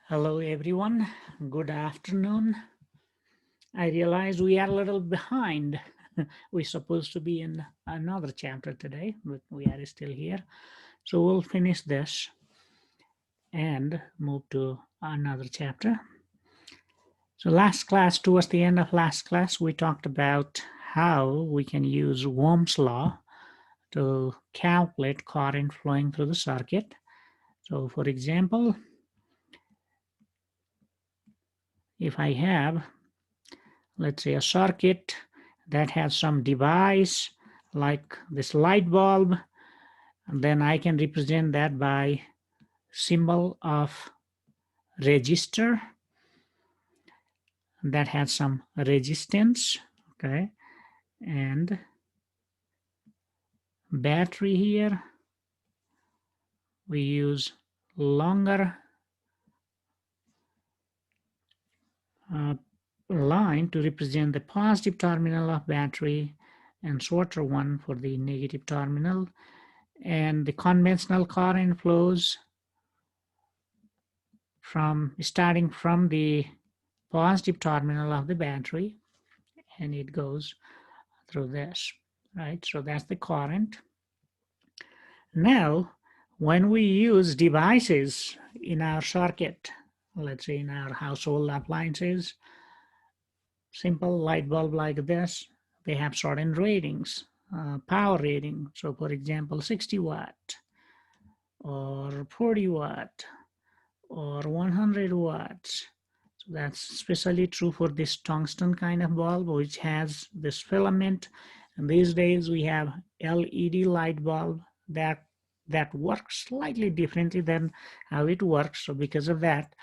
Hello, everyone. Good afternoon. I realize we are a little behind. We're supposed to be in another chapter today, but we are still here. So we'll finish this and move to another chapter. So, last class, towards the end of last class, we talked about how we can use Ohm's law to calculate current flowing through the circuit. So, for example, if I have, let's say, a circuit that has some device like this light bulb, and then I can represent that by symbol of resistor that has some resistance, okay, and battery here we use longer line to represent the positive terminal of battery and shorter one for the negative terminal, and the conventional current flows from starting from the positive terminal of the battery, and it goes through this, right? So that's the current. Now, when we use devices in our circuit, let's say in our household appliances, simple light bulb like this, they have certain ratings, power rating. So for example, 60 watt or 40 watt or 100 watts. So that's especially true for this tungsten kind of bulb, which has this filament. And these days we have LED light bulb that works slightly differently than how it works. So because of that,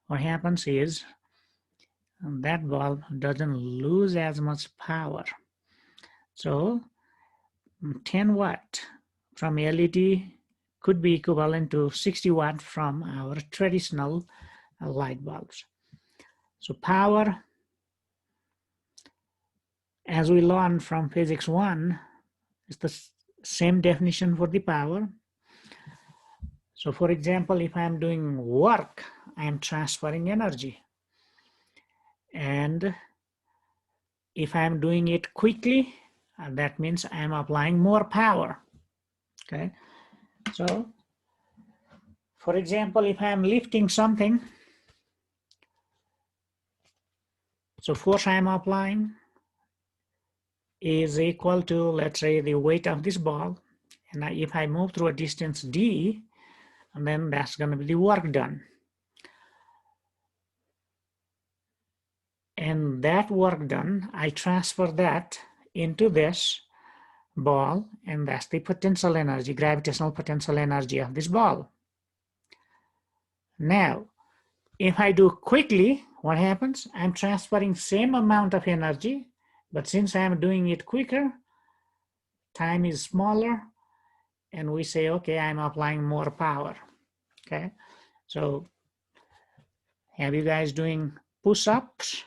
what happens is that bulb doesn't lose as much power. So 10 watt from LED could be equivalent to 60 watt from our traditional light bulbs. So power, as we learned from physics 1, is the same definition for the power. So for example, if I'm doing work, I'm transferring energy. And if I'm doing it quickly, that means I'm applying more power. Okay. So for example, if I'm lifting something, so force I'm applying is equal to, let's say, the weight of this ball. And if I move through a distance d, and then that's going to be the work done. And that work done, I transfer that into this ball, and that's the potential energy, gravitational potential energy of this ball. Now, if I do quickly, what happens? I'm transferring same amount of energy, but since I'm doing it quicker, time is smaller, and we say, okay, I'm applying more power. Okay, so have you guys doing push-ups?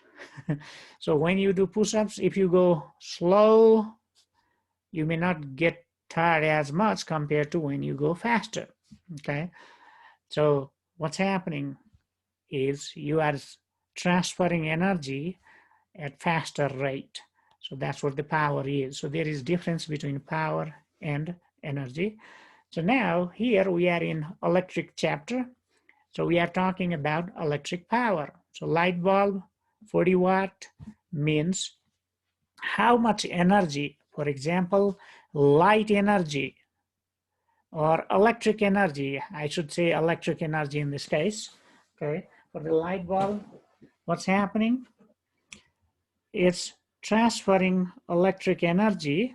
So when you do push-ups, if you go slow, you may not get tired as much compared to when you go faster. Okay, so what's happening is you are transferring energy at faster rate. So that's what the power is. So there is difference between power and energy. So now here we are in electric chapter. So we are talking about electric power. So light bulb, 40 watt means how much energy, for example, light energy or electric energy, I should say electric energy in this case, okay, for the light bulb, what's happening? It's transferring electric energy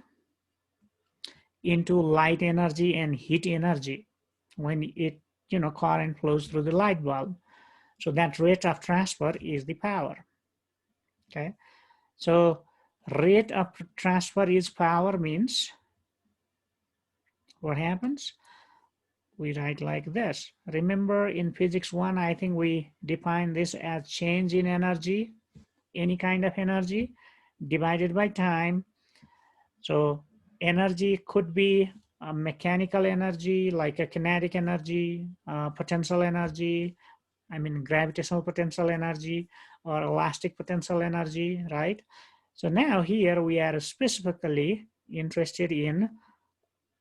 into light energy and heat energy when it, current flows through the light bulb. So that rate of transfer is the power. Okay, so rate of transfer is power means what happens? We write like this. Remember in physics 1, I think we define this as change in energy, any kind of energy divided by time. So energy could be a mechanical energy, like a kinetic energy, potential energy, I mean gravitational potential energy or elastic potential energy, right? So now here we are specifically interested in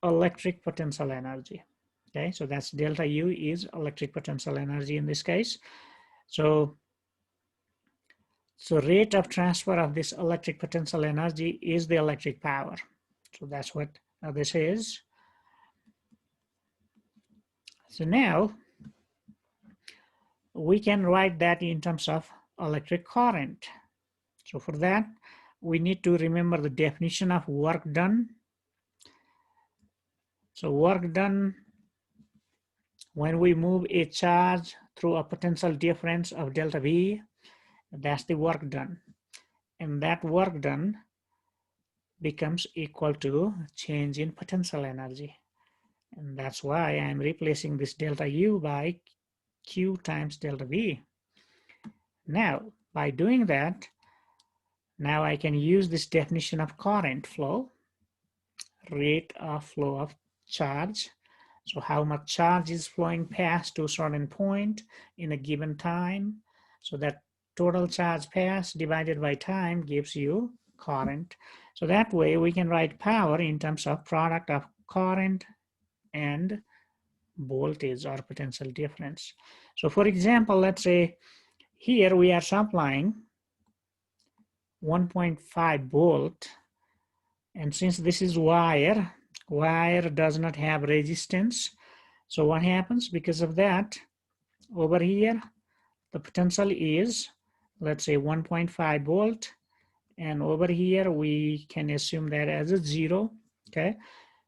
electric potential energy. Okay, so that's delta U is electric potential energy in this case. So rate of transfer of this electric potential energy is the electric power. So that's what this is. So now we can write that in terms of electric current. So for that, we need to remember the definition of work done. So work done, when we move a charge through a potential difference of delta V, that's the work done. And that work done becomes equal to change in potential energy. And that's why I'm replacing this delta U by Q times delta V. Now, by doing that, now I can use this definition of current flow, rate of flow of charge. So how much charge is flowing past to a certain point in a given time. So that total charge passed divided by time gives you current. So that way we can write power in terms of product of current and voltage or potential difference. So for example, let's say here we are supplying 1.5 volt, and since this is wire does not have resistance. So what happens because of that, over here the potential is, let's say 1.5 volt, and over here we can assume that as a 0. Okay,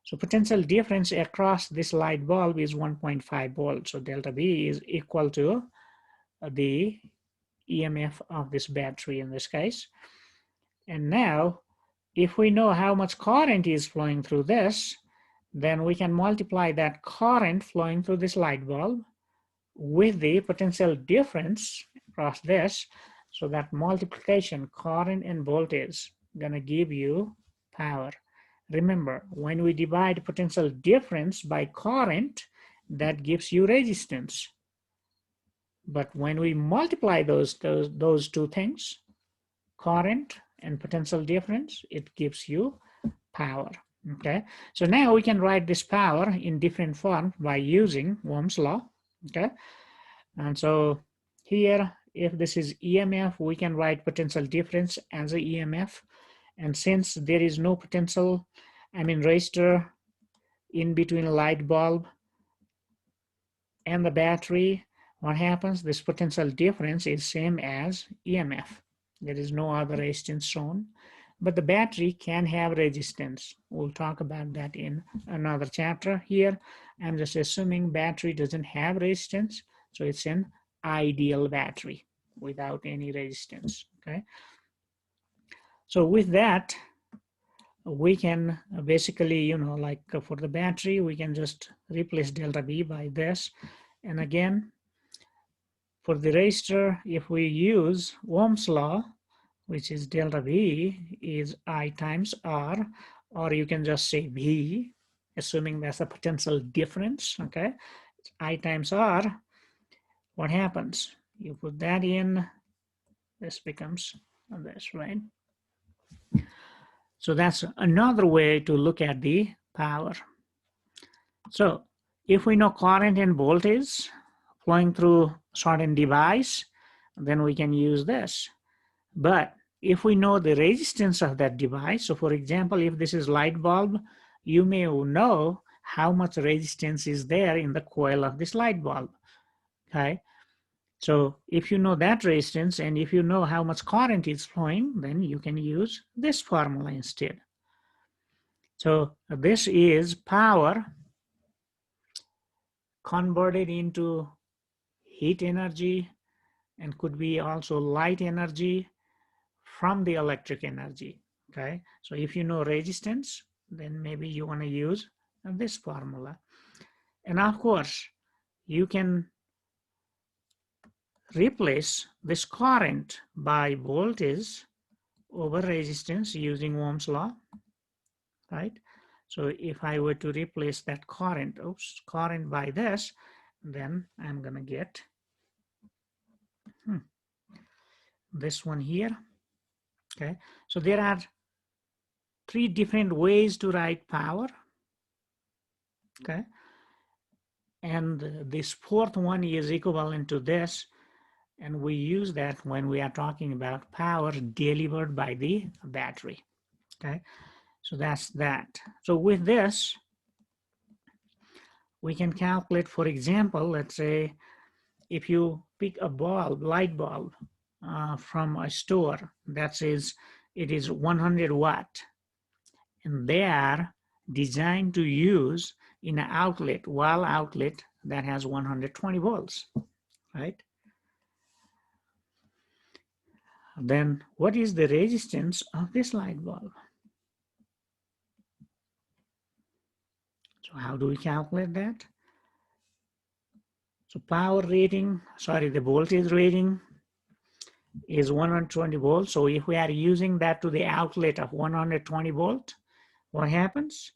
so potential difference across this light bulb is 1.5 volt. So delta V is equal to the EMF of this battery in this case. And now if we know how much current is flowing through this, then we can multiply that current flowing through this light bulb with the potential difference across this. So that multiplication, current and voltage, gonna give you power. Remember, when we divide potential difference by current, that gives you resistance. But when we multiply those two things, current and potential difference, it gives you power. Okay, so now we can write this power in different form by using Ohm's law. Okay, and so here, if this is EMF, we can write potential difference as a EMF. And since there is no potential, I mean resistor in between a light bulb and the battery, what happens? This potential difference is same as EMF. There is no other resistance shown, but the battery can have resistance. We'll talk about that in another chapter. Here, I'm just assuming battery doesn't have resistance, so it's an ideal battery without any resistance. Okay. So with that, we can basically, you know, like for the battery, we can just replace delta V by this. And again, for the resistor, if we use Ohm's law, which is delta V is I times R, or you can just say V, assuming that's a potential difference, okay? I times R, what happens? You put that in, this becomes this, right? So that's another way to look at the power. So if we know current and voltage flowing through certain device, then we can use this. But if we know the resistance of that device, so for example, if this is light bulb, you may know how much resistance is there in the coil of this light bulb, okay? So if you know that resistance and if you know how much current is flowing, then you can use this formula instead. So this is power converted into heat energy and could be also light energy from the electric energy, okay? So if you know resistance, then maybe you want to use this formula. And of course, you can replace this current by voltage over resistance using Ohm's law, right? So if I were to replace that current by this, then I'm gonna get This one here. Okay, so there are three different ways to write power. Okay, and this fourth one is equivalent to this, and we use that when we are talking about power delivered by the battery. Okay, so that's that. So with this, we can calculate, for example, let's say if you pick a bulb, light bulb, from a store that says it is 100 watt, and they are designed to use in an outlet, wall outlet that has 120 volts, right? Then what is the resistance of this light bulb? So how do we calculate that? So power rating, sorry, the voltage rating is 120 volts. So if we are using that to the outlet of 120 volt, what happens?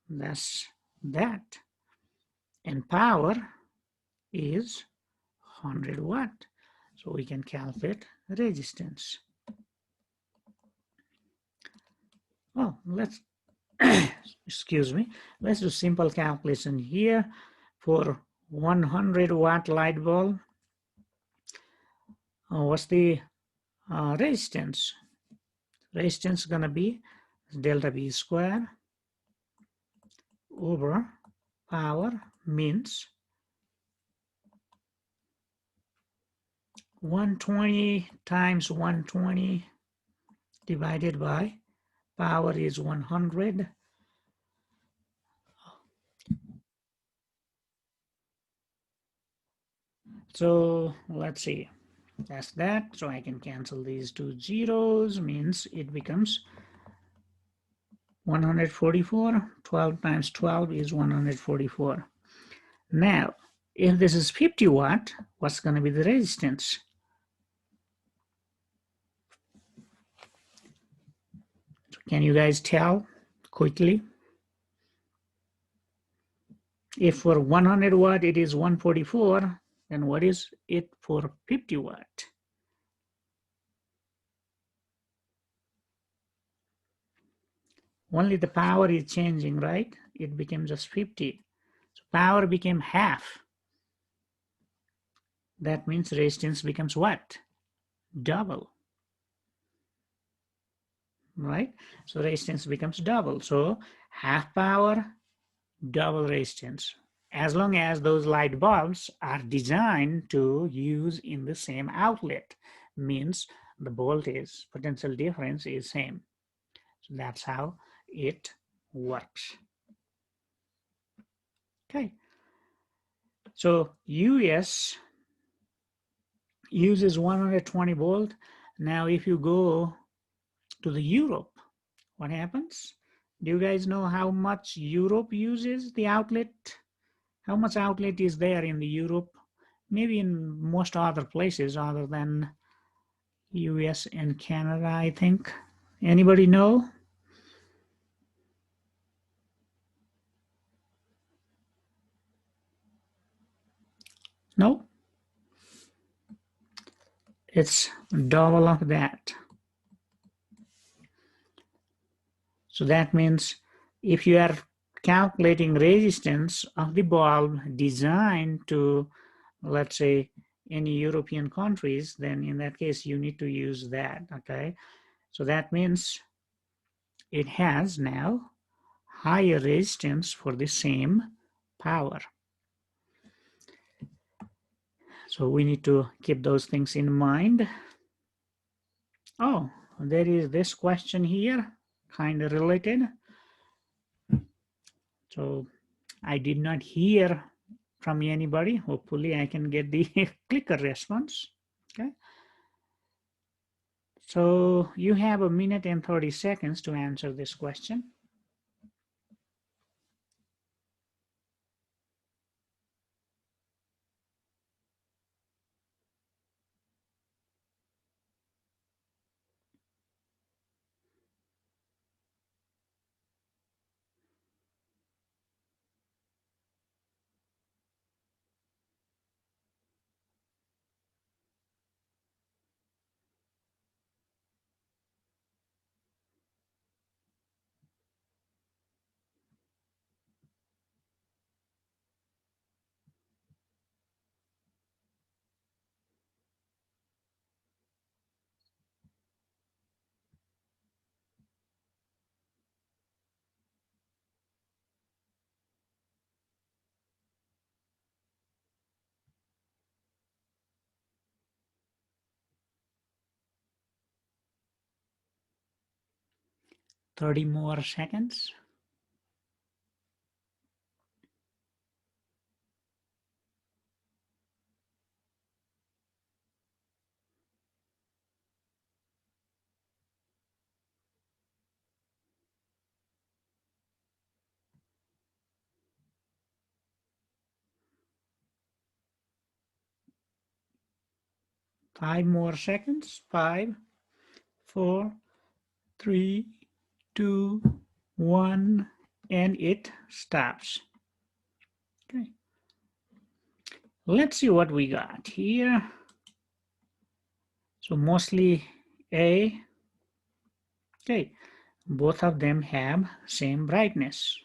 That's that. And power is 100 watt. So we can calculate resistance. Well, let's, excuse me, let's do simple calculation here for 100 watt light bulb. What's the resistance? Resistance is going to be delta V square over power means 120 times 120 divided by power is 100. So let's see, that's that. So I can cancel these two zeros, means it becomes 144. 12 times 12 is 144. Now, if this is 50 watt, what's going to be the resistance? So can you guys tell quickly? If for 100 watt it is 144, then what is it for 50 watt? Only the power is changing, right? It became just 50. So power became half. That means resistance becomes what? Double. Right? So resistance becomes double. So half power, double resistance. As long as those light bulbs are designed to use in the same outlet, means the voltage potential difference is same. So that's how it works. Okay. So US uses 120 volt. Now if you go to the Europe, what happens? Do you guys know how much Europe uses the outlet? How much outlet is there in the Europe? Maybe in most other places other than US and Canada, I think. Anybody know? No? It's double of that. So that means if you are calculating resistance of the bulb designed to, let's say, any European countries, then in that case you need to use that, okay? So that means it has now higher resistance for the same power. So we need to keep those things in mind. Oh, there is this question here, kind of related. So I did not hear from anybody. Hopefully I can get the clicker response. Okay. So you have 1 minute and 30 seconds to answer this question. 30 more seconds. Five more seconds. 5, 4, 3, 2, 1, and it stops. Okay. Let's see what we got here. So mostly A. Okay. Both of them have same brightness.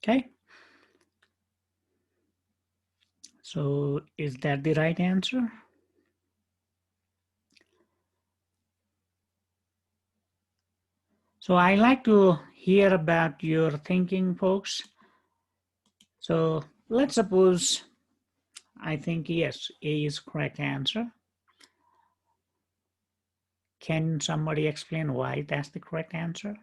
Okay. So is that the right answer? So I like to hear about your thinking, folks. So let's suppose I think yes, A is correct answer. Can somebody explain why that's the correct answer?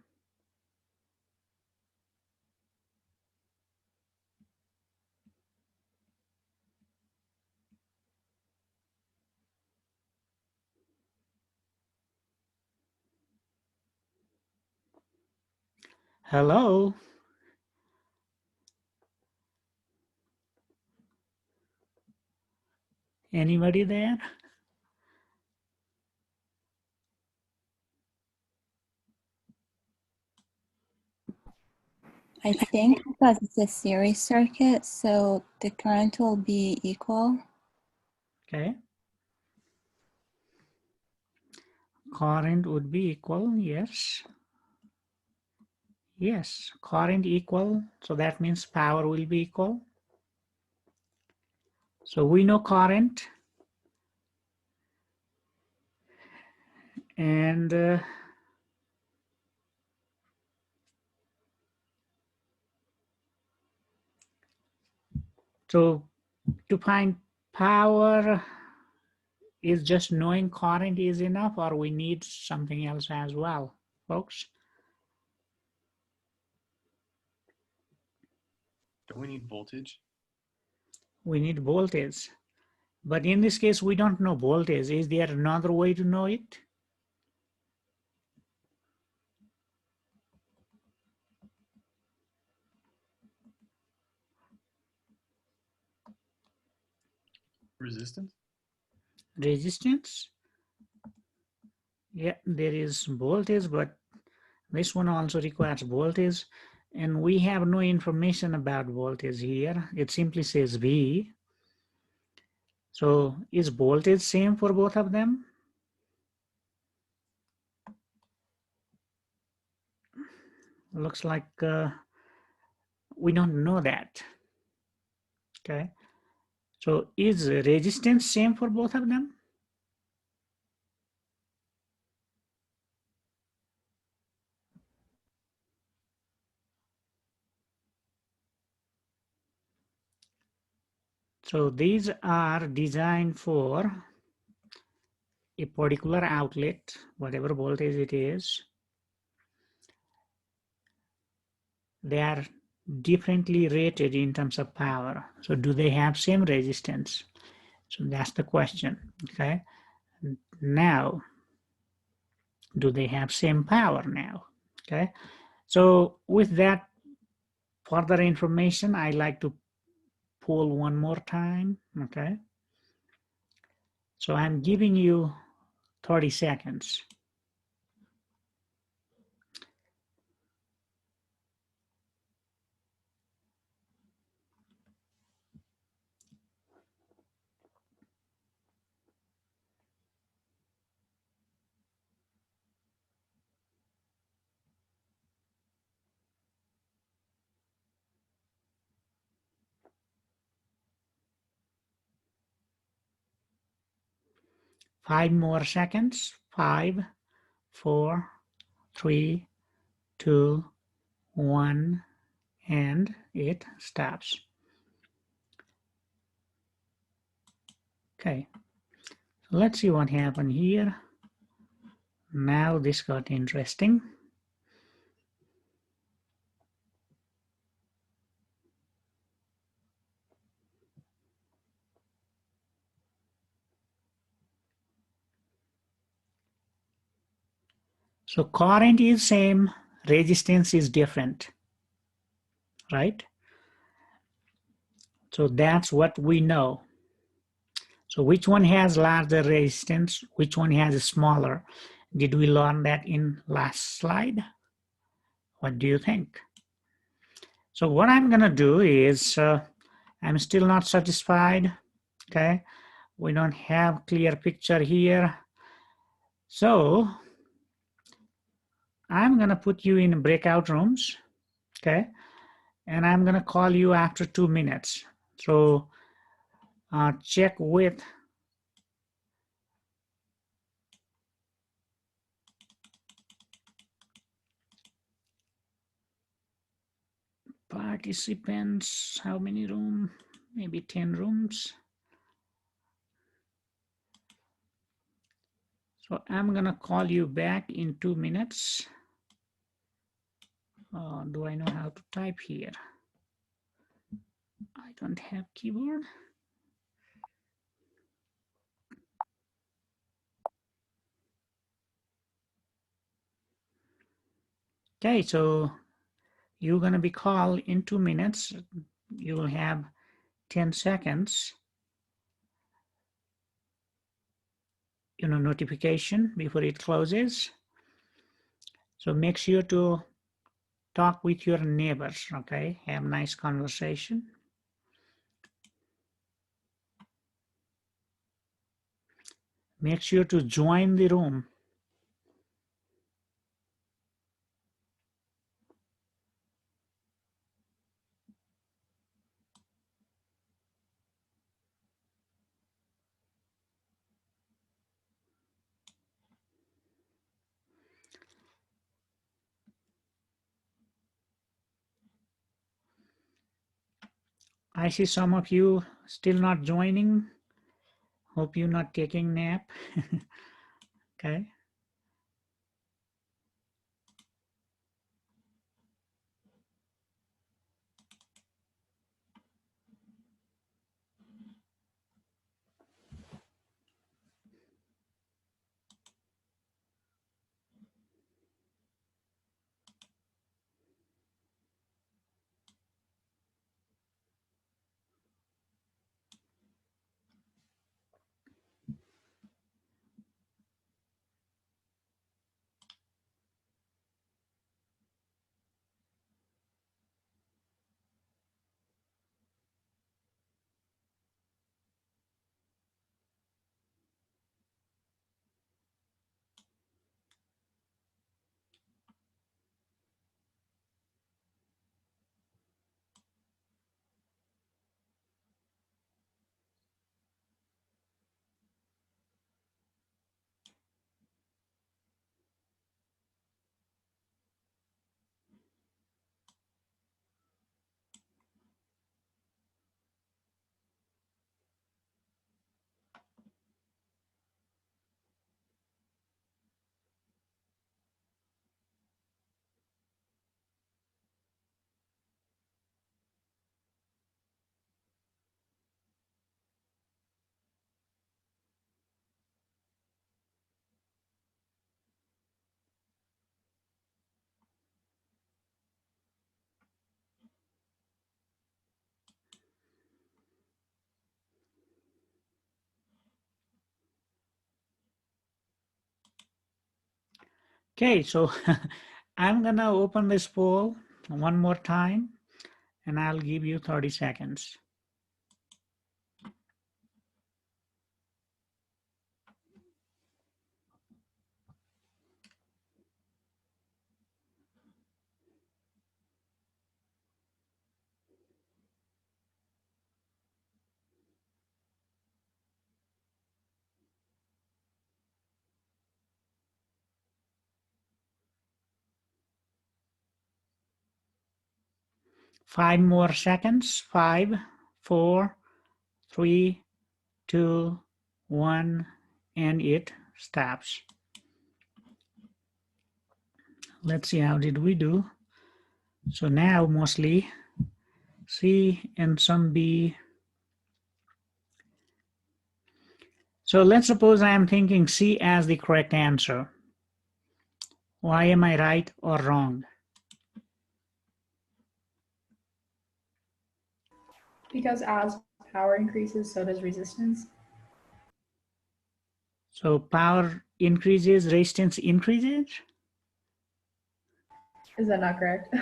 Hello? Anybody there? I think because it's a series circuit, so the current will be equal. Okay. Current would be equal, yes. Yes, current equal, so that means power will be equal. So we know current, and so to find power, is just knowing current is enough, or we need something else as well, folks? Don't we need voltage? We need voltage. But in this case, we don't know voltage. Is there another way to know it? Resistance? Resistance? Yeah, there is voltage, but this one also requires voltage. And we have no information about voltage here. It simply says V. So is voltage same for both of them? Looks like we don't know that. Okay. So is resistance same for both of them? So these are designed for a particular outlet, whatever voltage it is. They are differently rated in terms of power. So do they have same resistance? So that's the question, okay? Now, do they have same power now, okay? So with that further information, I like to pull one more time, okay? So I'm giving you 30 seconds. Five more seconds. 5, 4, 3, 2, 1, and it stops. Okay, so let's see what happened here. Now this got interesting. So current is same, resistance is different, right? So that's what we know. So which one has larger resistance? Which one has a smaller? Did we learn that in last slide? What do you think? So what I'm gonna do is, I'm still not satisfied, okay? We don't have clear picture here. So I'm gonna put you in breakout rooms, okay? And I'm gonna call you after 2 minutes. So check with participants, how many rooms? Maybe 10 rooms. So I'm gonna call you back in 2 minutes. Do I know how to type here? I don't have keyboard. Okay, so you're gonna be called in 2 minutes. You will have 10 seconds, notification before it closes. So make sure to talk with your neighbors, okay? Have nice conversation. Make sure to join the room. I see some of you still not joining. Hope you're not taking nap. Okay. Okay, so I'm gonna open this poll one more time and I'll give you 30 seconds. 5 more seconds. 5, 4, 3, 2, 1, and it stops. Let's see how did we do. So now mostly C and some B. So let's suppose I am thinking C as the correct answer. Why am I right or wrong? Because as power increases, so does resistance. So power increases, resistance increases? Is that not correct?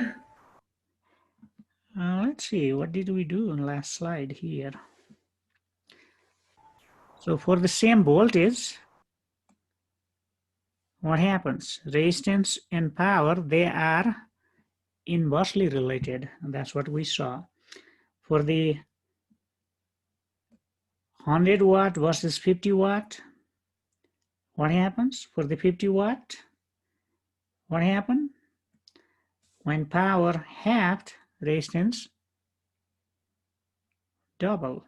Let's see, what did we do in last slide here? So for the same voltage, what happens? Resistance and power, they are inversely related. And that's what we saw. For the 100 watt versus 50 watt, what happens? For the 50 watt, what happened? When power halved, resistance double.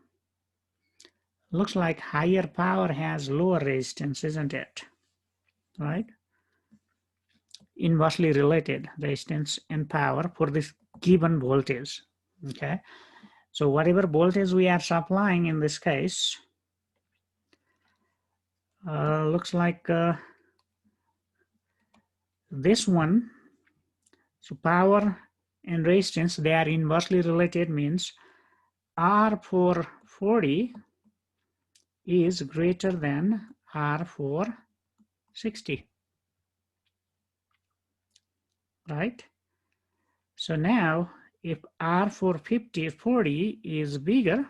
Looks like higher power has lower resistance, isn't it? Right? Inversely related, resistance and power for this given voltage. Okay. So whatever voltage we are supplying in this case, looks like this one. So power and resistance, they are inversely related, means R for 40 is greater than R for 60, right? So now if R for 40 is bigger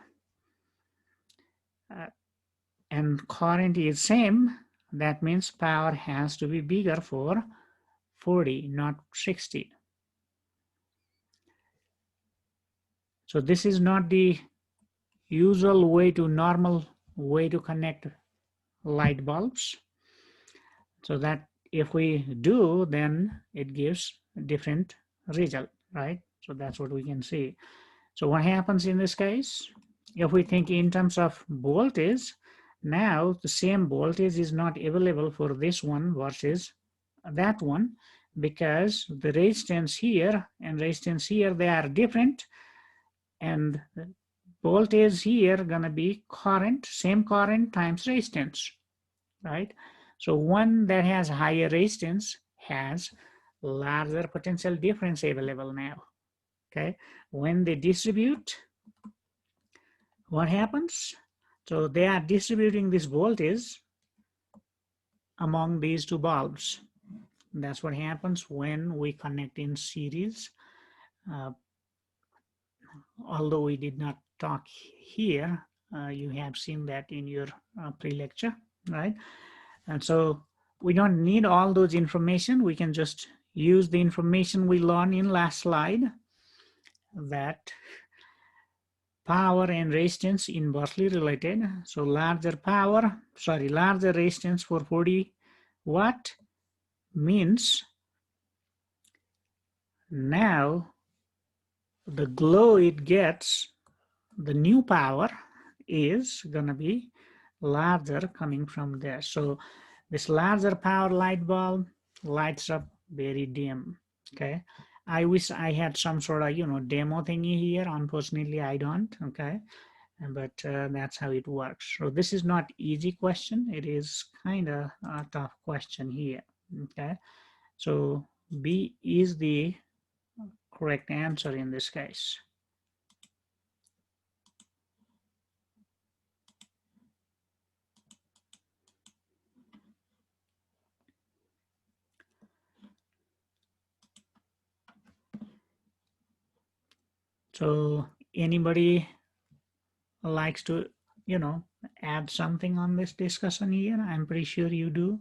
and current is same, that means power has to be bigger for 40, not 60. So this is not the usual way to normal way to connect light bulbs. So that if we do, then it gives a different result, right? So that's what we can see. So what happens in this case? If we think in terms of voltage, now the same voltage is not available for this one versus that one, because the resistance here and resistance here, they are different, and voltage here gonna be current, same current times resistance, right? So one that has higher resistance has larger potential difference available now, okay? When they distribute, what happens? So they are distributing this voltage among these two bulbs. That's what happens when we connect in series. Although we did not talk here, you have seen that in your pre-lecture, right? And so we don't need all those information. We can just use the information we learned in last slide, that power and resistance inversely related. So larger resistance for 40 watt means now the glow it gets, the new power is gonna be larger coming from there. So this larger power light bulb lights up very dim, okay? I wish I had some sort of, demo thingy here. Unfortunately, I don't, okay? But that's how it works. So this is not easy question. It is kind of a tough question here, okay? So B is the correct answer in this case. So anybody likes to, add something on this discussion here? I'm pretty sure you do.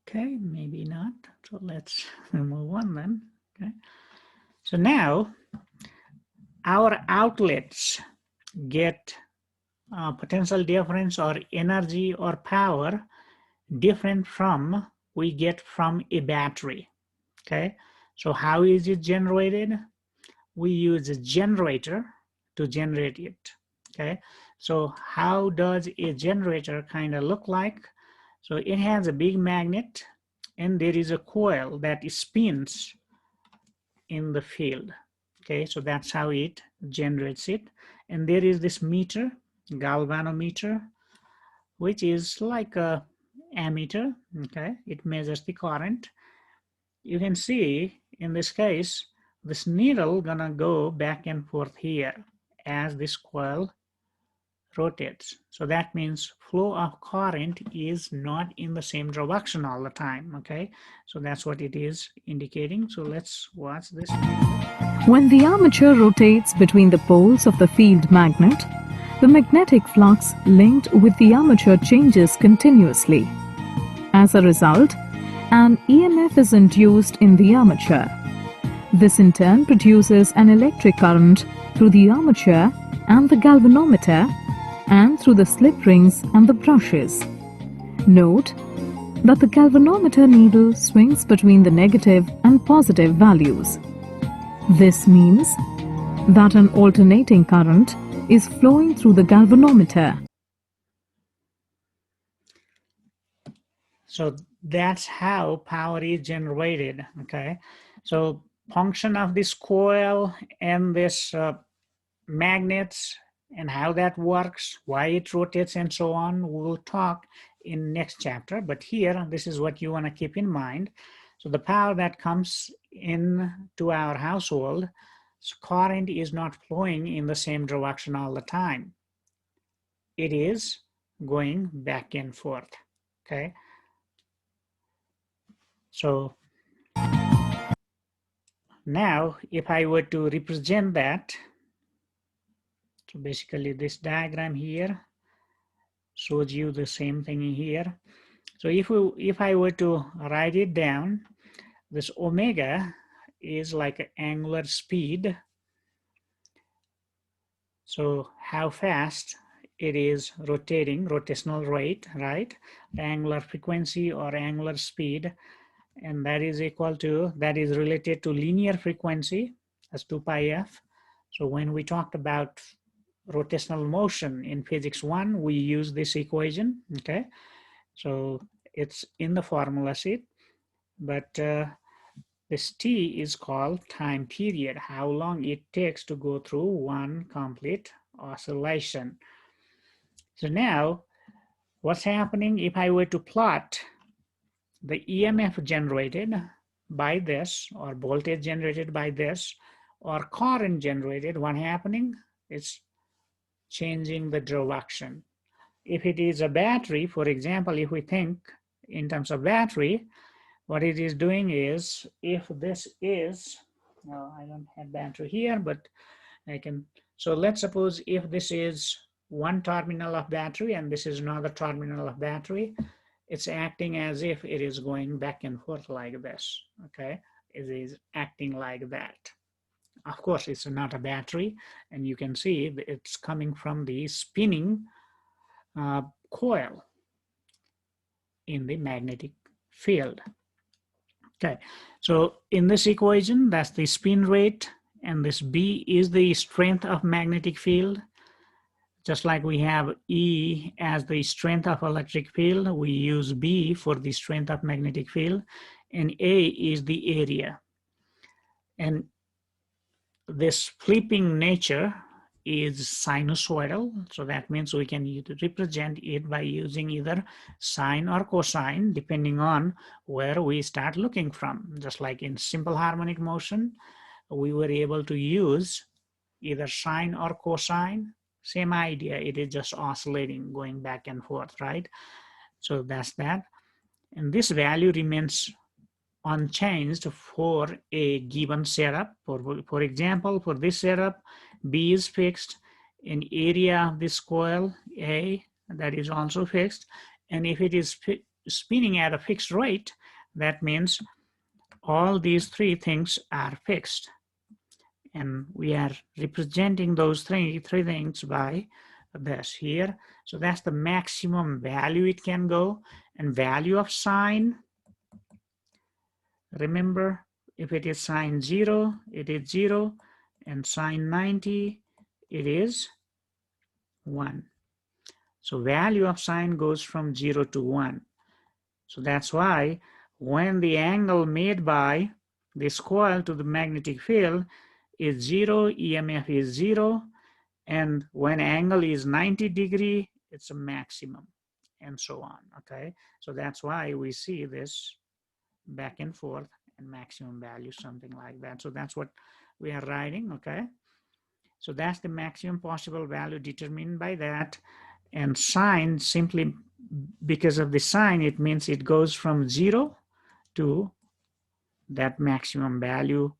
Okay, maybe not. So let's move on then. Okay. So now our outlets get potential difference or energy or power different from we get from a battery. Okay, so how is it generated? We use a generator to generate it. Okay, so how does a generator kind of look like? So it has a big magnet and there is a coil that spins in the field. Okay, so that's how it generates it. And there is this meter, galvanometer, which is like a ammeter. Okay, it measures the current. You can see in this case, this needle gonna go back and forth here as this coil rotates. So that means flow of current is not in the same direction all the time. Okay, so that's what it is indicating. So let's watch this. When the armature rotates between the poles of the field magnet, the magnetic flux linked with the armature changes continuously. As a result, an EMF is induced in the armature. This in turn produces an electric current through the armature and the galvanometer and through the slip rings and the brushes. Note that the galvanometer needle swings between the negative and positive values. This means that an alternating current is flowing through the galvanometer. So that's how power is generated. Okay, so function of this coil and this magnets and how that works, why it rotates and so on, we'll talk in next chapter. But here, this is what you want to keep in mind. So the power that comes in to our household, so current is not flowing in the same direction all the time. It is going back and forth. Okay, so now if I were to represent that, so basically this diagram here shows you the same thing here. So if I were to write it down, this omega is like an angular speed. So how fast it is rotating, rotational rate, right? The angular frequency or angular speed, and that is equal to, that is related to linear frequency as 2 pi f. So when we talked about rotational motion in physics 1, we use this equation. Okay, so it's in the formula sheet, but this t is called time period, how long it takes to go through one complete oscillation. So now what's happening if I were to plot the EMF generated by this, or voltage generated by this, or current generated, what happening? It's changing the direction. If it is a battery, for example, if we think in terms of battery, what it is doing is, if this is, well, I don't have battery here, but I can, so let's suppose if this is one terminal of battery and this is another terminal of battery, it's acting as if it is going back and forth like this. Okay, it is acting like that. Of course, it's not a battery, and you can see it's coming from the spinning coil in the magnetic field. Okay, so in this equation, that's the spin rate, and this B is the strength of magnetic field. Just like we have E as the strength of electric field, we use B for the strength of magnetic field, and A is the area. And this flipping nature is sinusoidal, so that means we can represent it by using either sine or cosine, depending on where we start looking from. Just like in simple harmonic motion, we were able to use either sine or cosine. Same idea, it is just oscillating, going back and forth, right? So that's that. And this value remains unchanged for a given setup. For example, for this setup, B is fixed, in area of this coil, A, that is also fixed. And if it is spinning at a fixed rate, that means all these three things are fixed. And we are representing those three things by this here. So that's the maximum value it can go. And value of sine, remember, if it is sine 0, it is 0, and sine 90, it is 1. So value of sine goes from 0 to 1. So that's why when the angle made by this coil to the magnetic field is 0, EMF is 0, and when angle is 90 degree, it's a maximum, and so on, okay? So that's why we see this back and forth and maximum value, something like that. So that's what we are writing, okay? So that's the maximum possible value determined by that. And sine, simply because of the sign, it means it goes from 0 to that maximum value,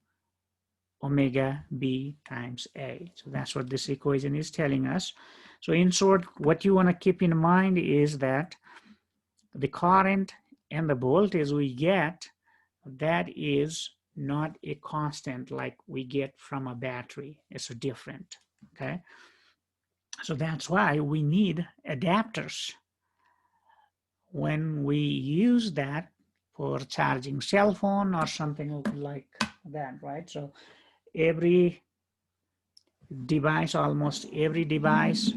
omega b times a. So that's what this equation is telling us. So in short, what you want to keep in mind is that the current and the voltage we get, that is not a constant like we get from a battery. It's different, okay? So that's why we need adapters when we use that for charging cell phone or something like that, right? So every device, almost every device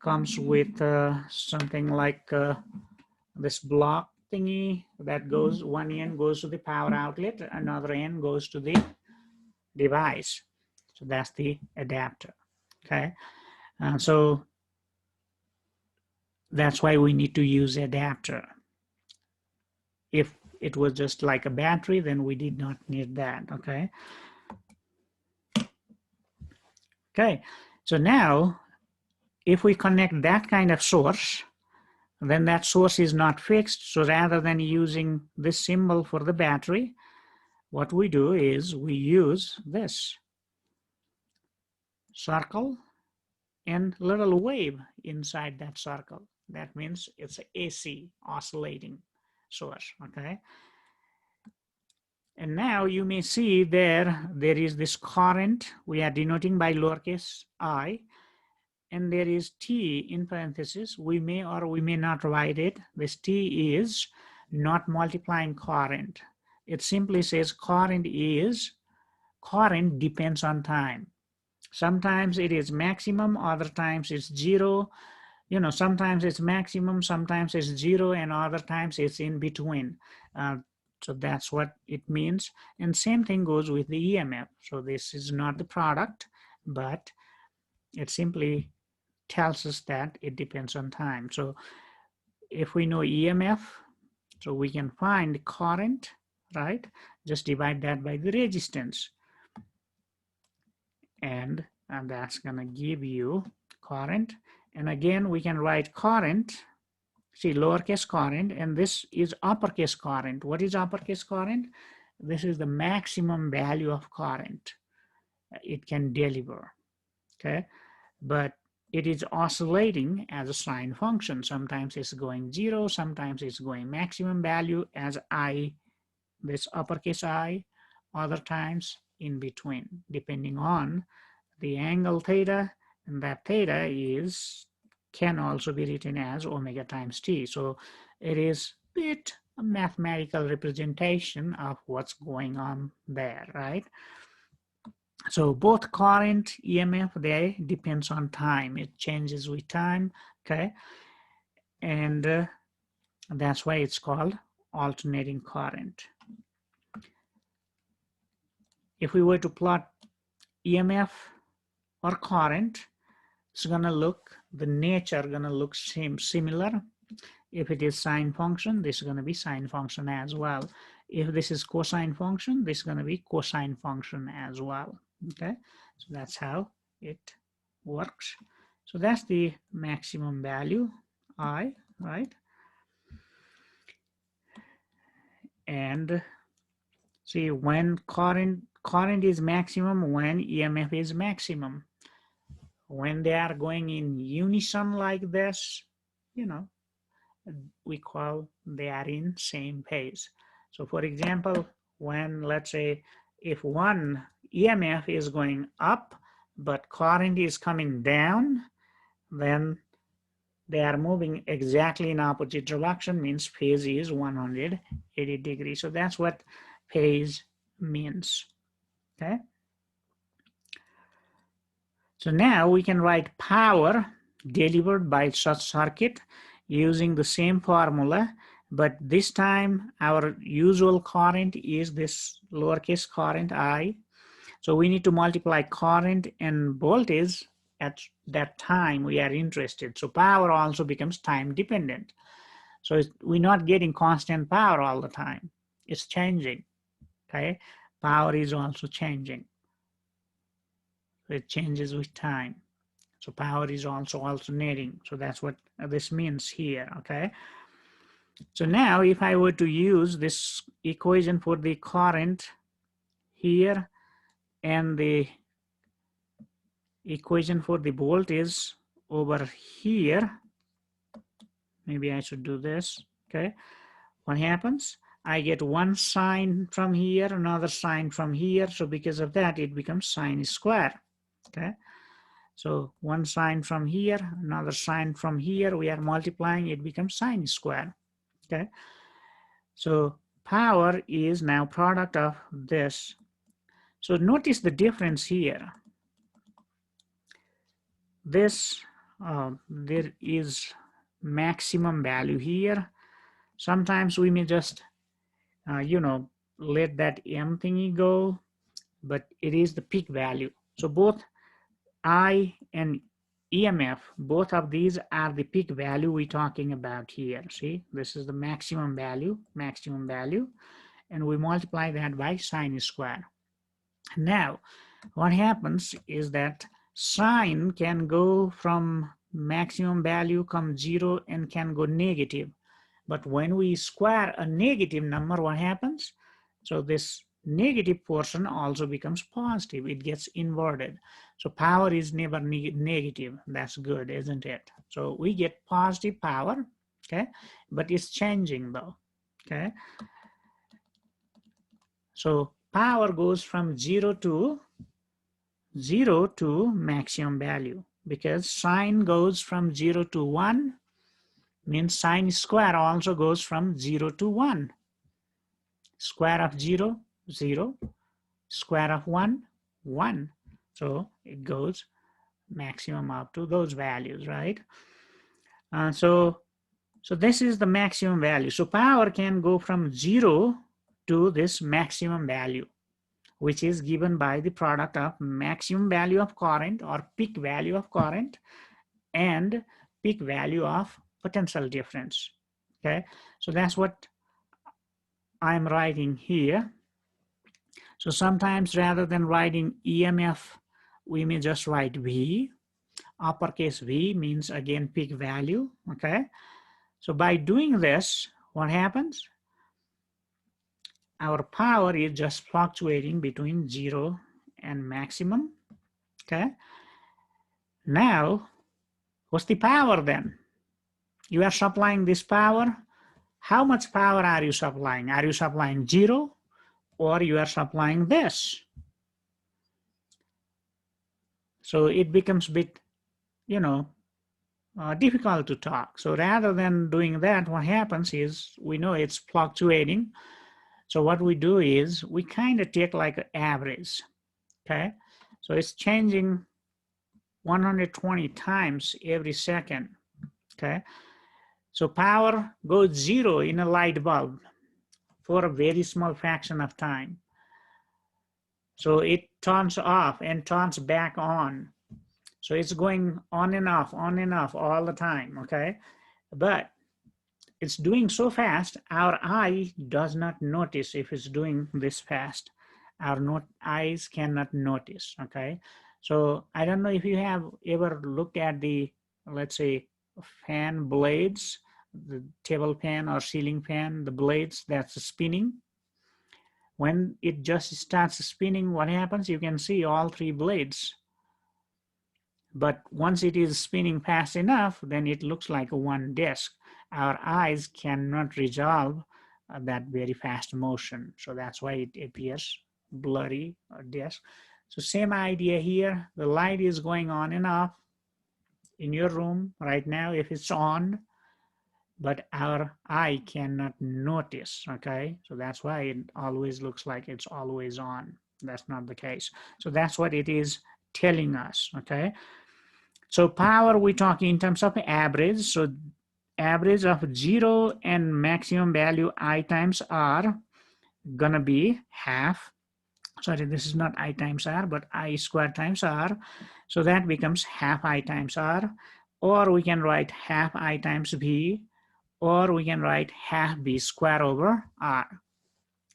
comes with something like this block thingy that goes, one end goes to the power outlet, another end goes to the device. So that's the adapter, okay? So that's why we need to use adapter. If it was just like a battery, then we did not need that, okay? Okay, so now if we connect that kind of source, then that source is not fixed. So rather than using this symbol for the battery, what we do is we use this circle and little wave inside that circle. That means it's an AC, oscillating source, okay? And now you may see there is this current we are denoting by lowercase I, and there is T in parentheses. We may or we may not write it. This T is not multiplying current. It simply says current depends on time. Sometimes it is maximum, other times it's 0. You know, sometimes it's maximum, sometimes it's 0, and other times it's in between. So that's what it means. And same thing goes with the EMF. So this is not the product, but it simply tells us that it depends on time. So if we know EMF, so we can find current, right? Just divide that by the resistance. And that's gonna give you current. And again, we can write current, see lowercase current, and this is uppercase current. What is uppercase current? This is the maximum value of current it can deliver, okay? But it is oscillating as a sine function. Sometimes it's going 0, sometimes it's going maximum value as I, this uppercase I, other times in between, depending on the angle theta, and that theta can also be written as omega times t. So it is a bit a mathematical representation of what's going on there, right? So both current, EMF, they depends on time. It changes with time, okay? And that's why it's called alternating current. If we were to plot EMF or current, it's gonna look, the nature gonna look similar. If it is sine function, this is gonna be sine function as well. If this is cosine function, this is gonna be cosine function as well, okay? So that's how it works. So that's the maximum value, I, right? And see, when current is maximum, when EMF is maximum. When they are going in unison like this, you know, we call they are in same phase. So for example, when, let's say, if one EMF is going up, but current is coming down, then they are moving exactly in opposite direction, means phase is 180 degrees. So that's what phase means, okay? So now we can write power delivered by such circuit using the same formula, but this time our usual current is this lowercase current I. So we need to multiply current and voltage at that time we are interested. So power also becomes time dependent. So we're not getting constant power all the time. It's changing, okay? Power is also changing. It changes with time. So power is also alternating. So that's what this means here, okay? So now if I were to use this equation for the current here and the equation for the voltage over here, maybe I should do this, okay? What happens? I get one sign from here, another sign from here. So because of that, it becomes sine square, okay? So one sign from here, another sign from here, we are multiplying, it becomes sine square, okay? So power is now product of this. So notice the difference here. This, there is maximum value here. Sometimes we may just, you know, let that M thingy go, but it is the peak value. So both I and EMF, both of these are the peak value we're talking about here. See, this is the maximum value, and we multiply that by sine square. Now, what happens is that sine can go from maximum value, come 0, and can go negative. But when we square a negative number, what happens? So this negative portion also becomes positive. It gets inverted. So power is never negative. That's good, isn't it? So we get positive power, okay? But it's changing though, okay? So power goes from 0 to maximum value, because sine goes from 0 to 1, means sine square also goes from 0 to 1. Square of 0, 0. Square of 1, 1. So it goes maximum up to those values, right? So this is the maximum value. So power can go from 0 to this maximum value, which is given by the product of maximum value of current or peak value of current and peak value of potential difference, okay? So that's what I'm writing here. So sometimes rather than writing EMF, we may just write V. Uppercase V means again peak value, okay? So by doing this, what happens? Our power is just fluctuating between 0 and maximum, okay? Now, what's the power then? You are supplying this power. How much power are you supplying? Are you supplying 0 or you are supplying this? So it becomes a bit, you know, difficult to talk. So rather than doing that, what happens is we know it's fluctuating. So what we do is we kind of take like an average, okay? So it's changing 120 times every second, okay? So power goes 0 in a light bulb for a very small fraction of time. So it turns off and turns back on. So it's going on and off all the time, okay? But it's doing so fast, our eye does not notice if it's doing this fast. Our eyes cannot notice, okay? So I don't know if you have ever looked at the, let's say, fan blades, the table fan or ceiling fan, the blades that's spinning. When it just starts spinning, what happens? You can see all 3 blades. But once it is spinning fast enough, then it looks like one disc. Our eyes cannot resolve that very fast motion. So that's why it appears blurry or disc. So same idea here. The light is going on and off. in your room right now if it's on, but our eye cannot notice, okay? So that's why it always looks like it's always on. That's not the case. So that's what it is telling us, okay? So power, we're talking in terms of average. So average of 0 and maximum value I times R gonna be half. Sorry, this is not I times R, but I squared times R. So that becomes half I times R. Or we can write half I times V, or we can write half B squared over R.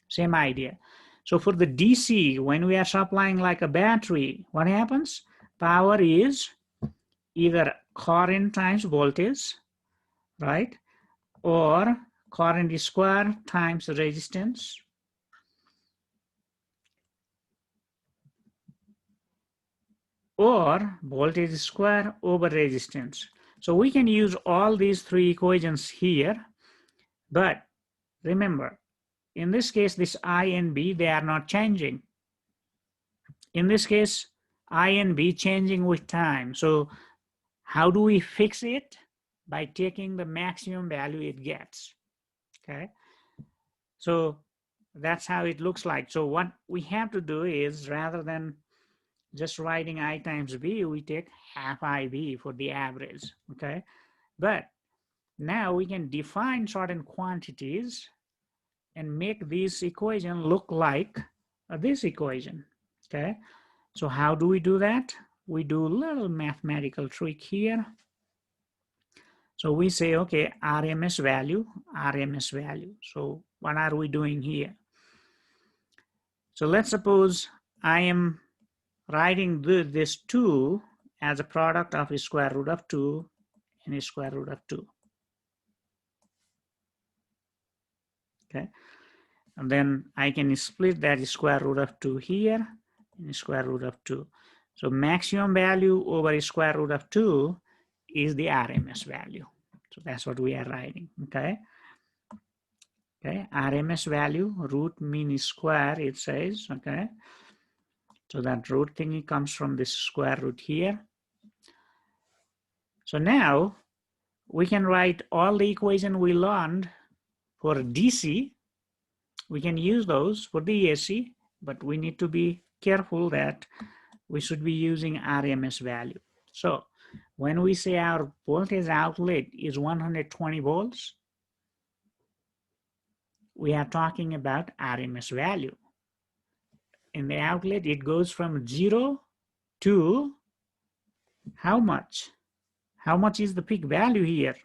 Same idea. So for the DC, when we are supplying like a battery, what happens? Power is either current times voltage, right? Or current squared times resistance, or voltage square over resistance. So we can use all these three equations here, but remember, in this case, this I and B, they are not changing. In this case, I and B changing with time. So how do we fix it? By taking the maximum value it gets, okay? So that's how it looks like. So what we have to do is, rather than just writing I times B, we take half IB for the average, okay? But now we can define certain quantities and make this equation look like this equation, okay? So how do we do that? We do a little mathematical trick here. So we say, okay, RMS value, RMS value. So what are we doing here? So let's suppose I am writing this 2 as a product of a square root of 2 and a square root of 2. Okay. And then I can split that square root of 2 here and square root of 2. So maximum value over a square root of 2 is the RMS value. So that's what we are writing, okay? Okay, RMS value, root mean square, it says, okay? So that root thingy comes from this square root here. So now we can write all the equation we learned for DC. We can use those for the AC, but we need to be careful that we should be using RMS value. So when we say our voltage outlet is 120 volts, we are talking about RMS value. In the outlet, it goes from 0 to how much? How much is the peak value here?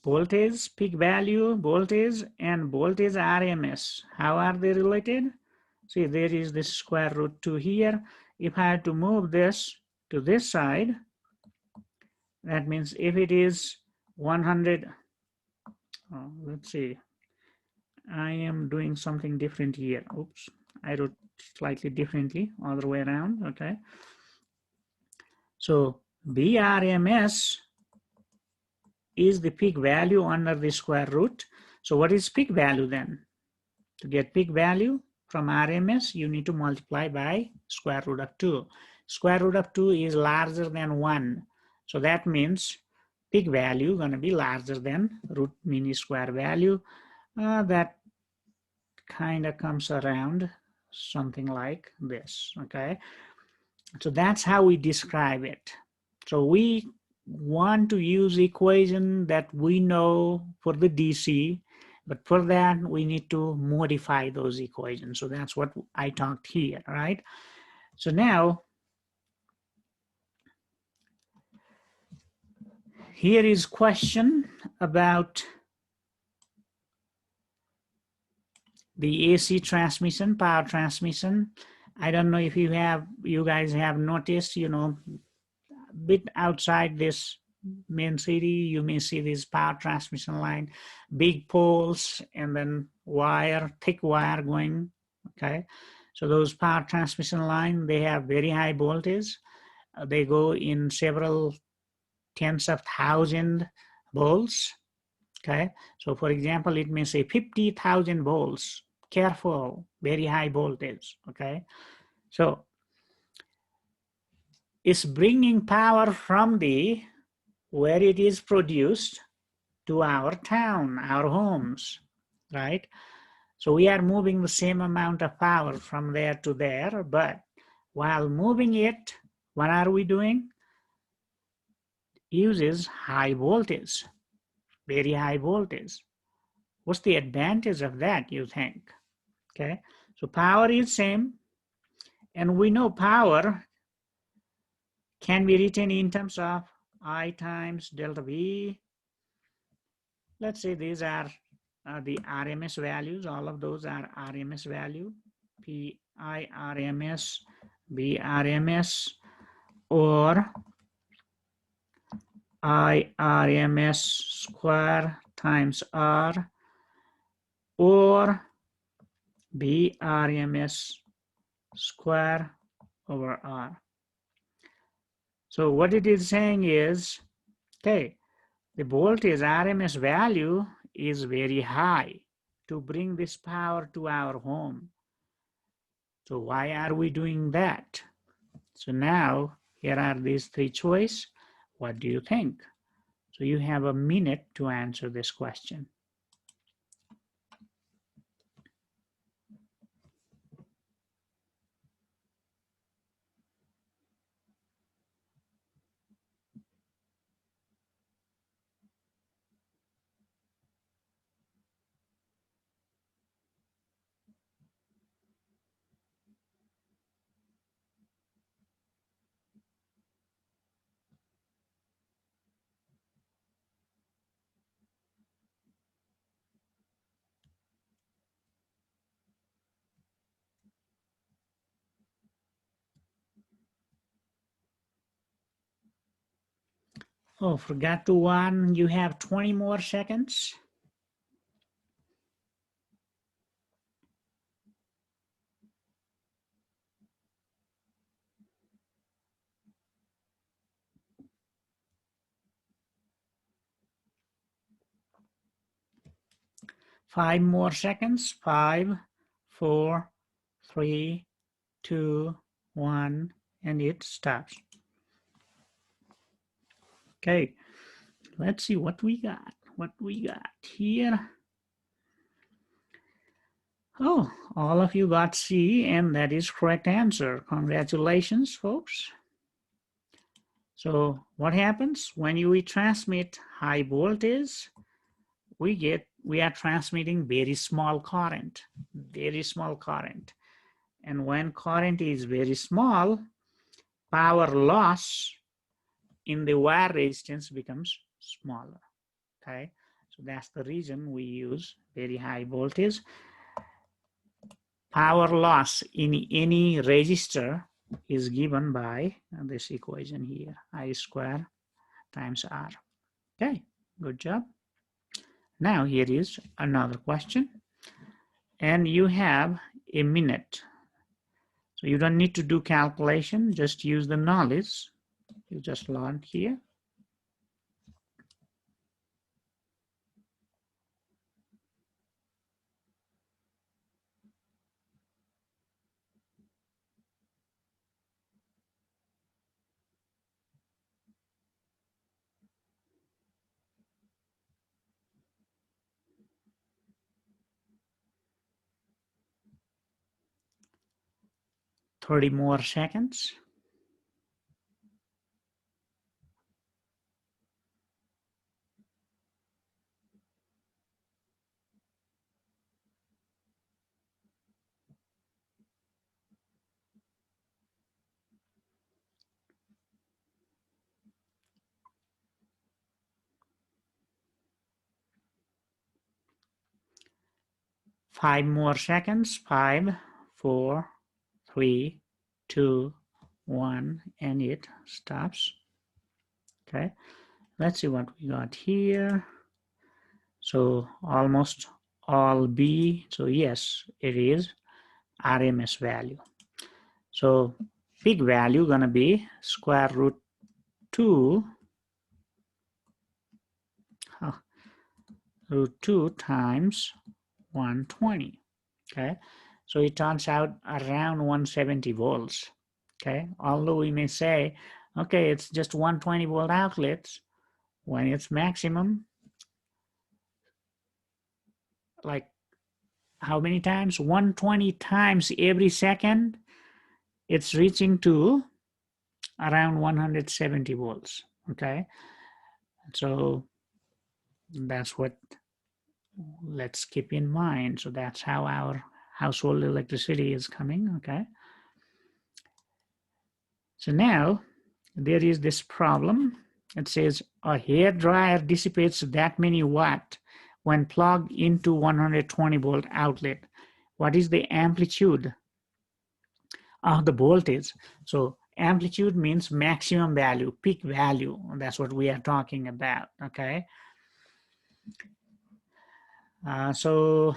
Voltage, peak value, voltage, and voltage RMS. How are they related? See, there is this square root 2 here. If I had to move this to this side, that means if it is 100, let's see, I am doing something different here. Oops, I wrote slightly differently, other way around, okay? So BRMS is the peak value under the square root. So what is peak value then? To get peak value from RMS, you need to multiply by square root of 2. Square root of 2 is larger than 1. So that means peak value going to be larger than root mean square value. That kind of comes around something like this, okay? So that's how we describe it. So we want to use equation that we know for the DC, but for that we need to modify those equations. So that's what I talked here, right? So now, here is question about the AC transmission, power transmission. I don't know if you guys have noticed, you know, a bit outside this main city, you may see this power transmission line, big poles, and then wire, thick wire going, okay? So those power transmission line, they have very high voltage. They go in several tens of thousand volts, okay? So for example, it may say 50,000 volts. Careful, very high voltage, okay? So is bringing power from the where it is produced to our town, our homes, right? So we are moving the same amount of power from there to there, but while moving it, what are we doing? Uses high voltage, very high voltage. What's the advantage of that, you think? Okay, so power is same, and we know power can be written in terms of I times delta V. Let's say these are the RMS values. All of those are RMS value. P I RMS, B RMS, or I RMS square times R, or B RMS square over R. So what it is saying is, okay, the voltage RMS value is very high to bring this power to our home. So why are we doing that? So now here are these three choices. What do you think? So you have a minute to answer this question. Oh, forgot to warn, you have 20 more seconds. Five more seconds. 5, 4, 3, 2, 1, and it stops. Okay, let's see what we got. What we got here. Oh, all of you got C, and that is correct answer. Congratulations, folks. So what happens when we transmit high voltage? We are transmitting very small current, very small current. And when current is very small, power loss in the wire resistance becomes smaller, okay? So that's the reason we use very high voltage. Power loss in any resistor is given by this equation here, I square times R. Okay, good job. Now here is another question, and you have a minute. So you don't need to do calculation, just use the knowledge you just learned here. Thirty more seconds. Five more seconds. 5, 4, 3, 2, 1, and it stops. Okay, let's see what we got here. So almost all B. So yes, it is RMS value. So big value gonna be square root 2 root 2 times 120. Okay, so it turns out around 170 volts. Okay, although we may say, okay, it's just 120 volt outlets, when it's maximum, like how many times? 120 times every second, it's reaching to around 170 volts. Okay, so that's what let's keep in mind. So that's how our household electricity is coming. Okay, so now there is this problem. It says a hair dryer dissipates that many watt when plugged into 120 volt outlet. What is the amplitude of the voltage? So amplitude means maximum value, peak value. That's what we are talking about. Okay. So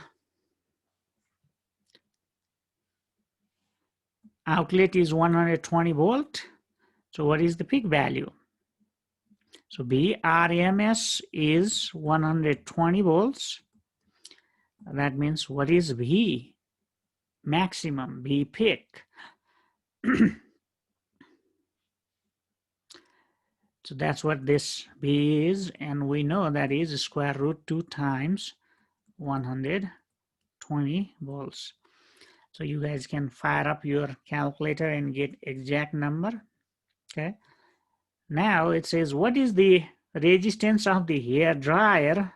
outlet is 120 volt. So what is the peak value? So B RMS is 120 volts. That means what is V maximum, V peak? So that's what this B is, and we know that is square root 2 times 120 volts. So you guys can fire up your calculator and get exact number. Okay. Now it says, what is the resistance of the hair dryer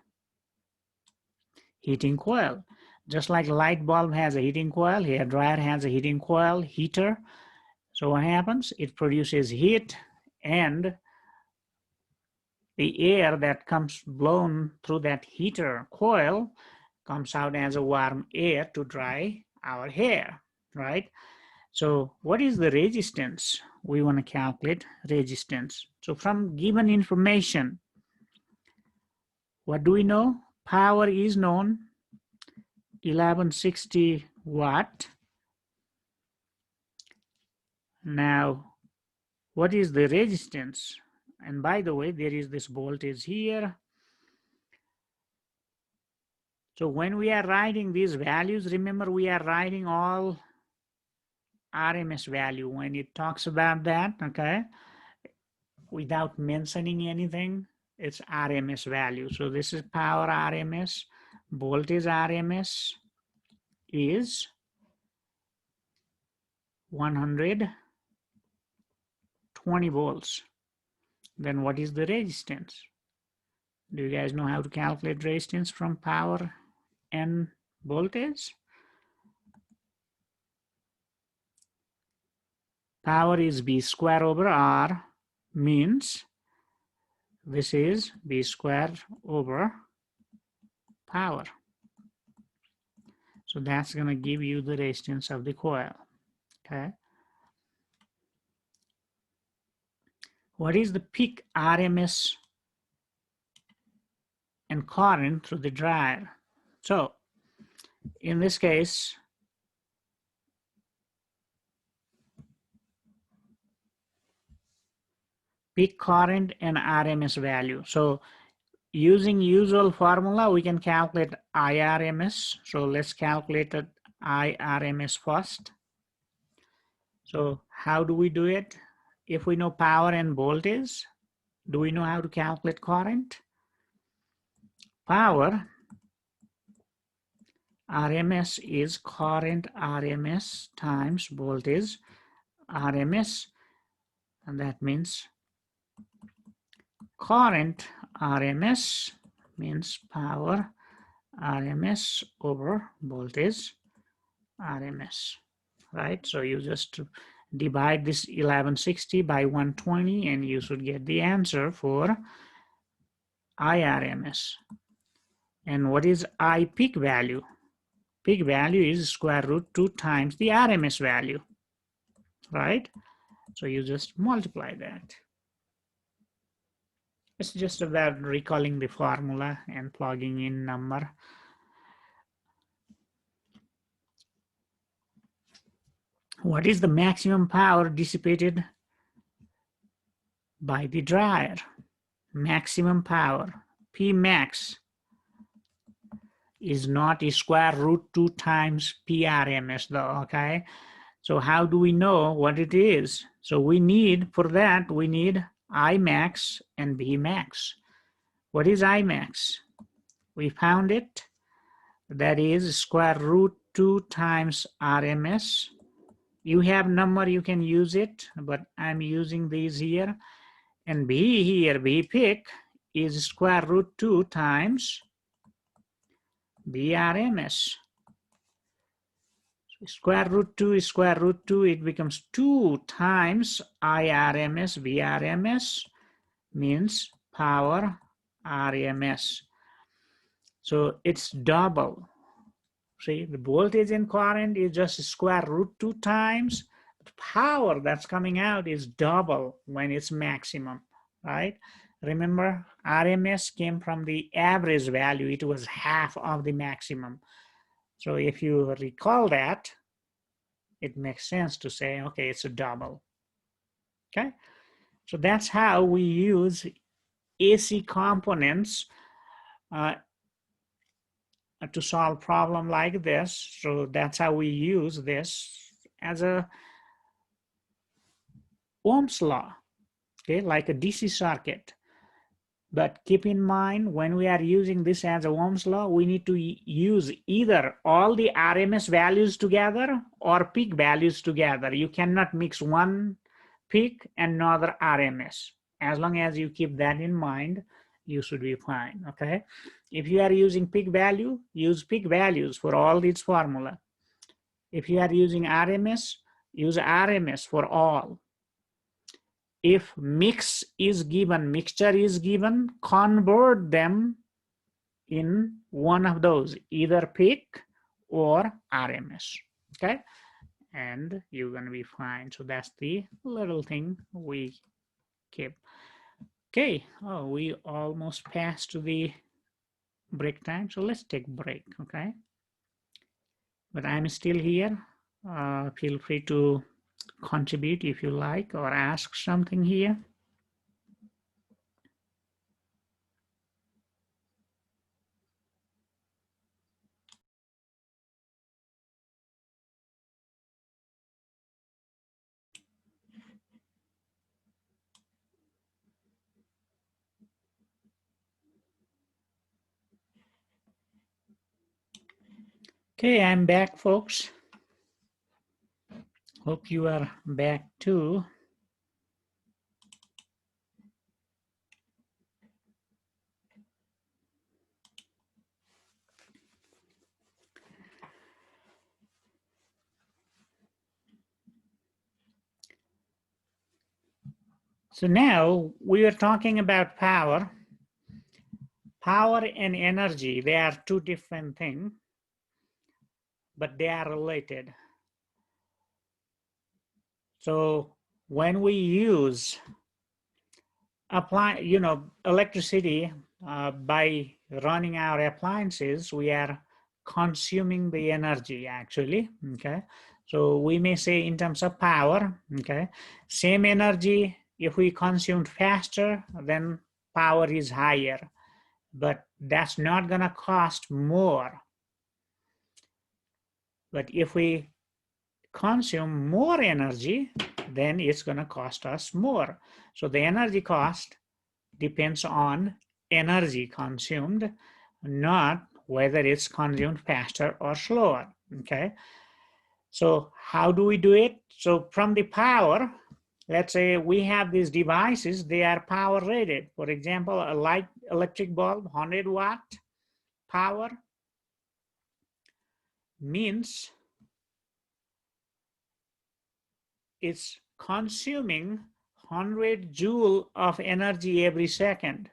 heating coil? Just like light bulb has a heating coil, hair dryer has a heating coil, heater. So what happens? It produces heat, and the air that comes blown through that heater coil comes out as a warm air to dry our hair, right? So what is the resistance? We want to calculate resistance. So from given information, what do we know? Power is known, 1160 watt. Now, what is the resistance? And by the way, there is this voltage here. So when we are writing these values, remember we are writing all RMS value when it talks about that, okay? Without mentioning anything, it's RMS value. So this is power RMS, voltage RMS is 120 volts. Then what is the resistance? Do you guys know how to calculate resistance from power and voltage? Power is B square over R, means this is B square over power. So that's going to give you the resistance of the coil. Okay. What is the peak RMS and current through the dryer? So in this case, peak current and RMS value. So using usual formula, we can calculate IRMS. So let's calculate the IRMS first. So how do we do it? If we know power and voltage, do we know how to calculate current? Power RMS is current RMS times voltage RMS, and that means current RMS means power RMS over voltage RMS, right? So you just divide this 1160 by 120 and you should get the answer for IRMS. And what is I peak value? Peak value is square root 2 times the RMS value, right? So you just multiply that. It's just about recalling the formula and plugging in number. What is the maximum power dissipated by the dryer? Maximum power, P max, is not a square root 2 times PRMS though, okay? So how do we know what it is? So we need, for that, we need I max and B max. What is I max? We found it. That is square root 2 times RMS. You have number, you can use it, but I'm using these here. And B here, B peak is square root 2 times BRMS. Square root 2 is square root 2. It becomes 2 times IRMS. BRMS means power RMS. So it's double. See, the voltage and current is just square root 2 times. The power that's coming out is double when it's maximum, right? Remember, RMS came from the average value. It was half of the maximum. So if you recall that, it makes sense to say, okay, it's a double. Okay, so that's how we use AC components to solve problem like this. So that's how we use this as a Ohm's law, okay, like a DC circuit. But keep in mind, when we are using this as a Ohm's law, we need to use either all the RMS values together or peak values together. You cannot mix one peak and another RMS. As long as you keep that in mind, you should be fine, okay? If you are using peak value, use peak values for all these formula. If you are using RMS, use RMS for all. If mixture is given, convert them in one of those, either peak or RMS, okay? And you're gonna be fine. So that's the little thing we keep. Okay, oh, we almost passed to the break time, so let's take break, okay? But I'm still here. Feel free to contribute if you like or ask something here. Okay, I'm back, folks. Hope you are back too. So now we are talking about power. Power and energy, they are two different things, but they are related. So when we use electricity by running our appliances, we are consuming the energy actually, okay? So we may say in terms of power, okay? Same energy, if we consumed faster, then power is higher, but that's not gonna cost more. But if we consume more energy, then it's gonna cost us more. So the energy cost depends on energy consumed, not whether it's consumed faster or slower, okay? So how do we do it? So from the power, let's say we have these devices, they are power rated. For example, a light electric bulb, 100 watt power means it's consuming 100 joule of energy every second.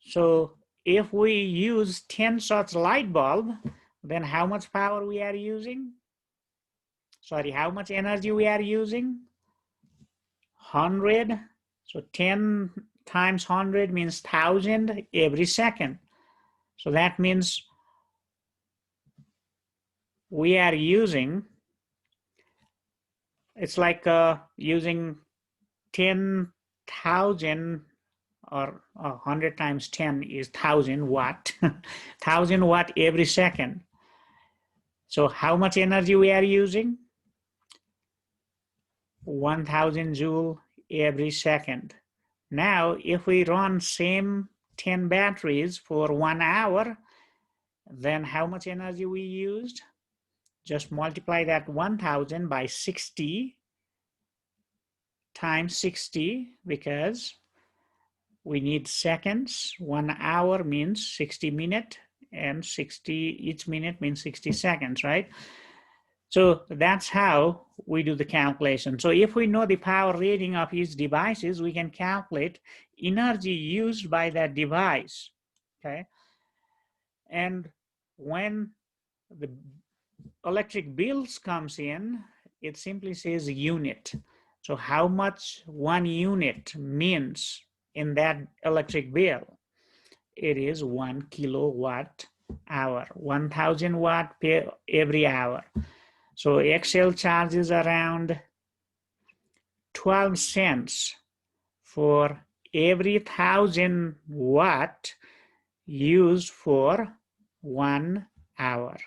So if we use 10 such light bulb, then how much power we are using? Sorry, how much energy we are using? 100. So 10 times 100 means 1,000 every second. So that means we are using, it's like using 10,000 or 100 times 10 is 1,000 watt, 1,000 watt every second. So how much energy we are using? 1000 joule every second. Now, if we run same 10 batteries for 1 hour, then how much energy we used? Just multiply that 1000 by 60 times 60, because we need seconds. 1 hour means 60 minutes, and 60, each minute means 60 seconds, right? So that's how we do the calculation. So if we know the power rating of each devices, we can calculate energy used by that device, okay? And when the electric bills comes in, it simply says unit. So how much 1 unit means in that electric bill? It is 1 kilowatt hour, 1000 watt per every hour. So Xcel charges around 12 cents for every 1000 watt used for 1 hour.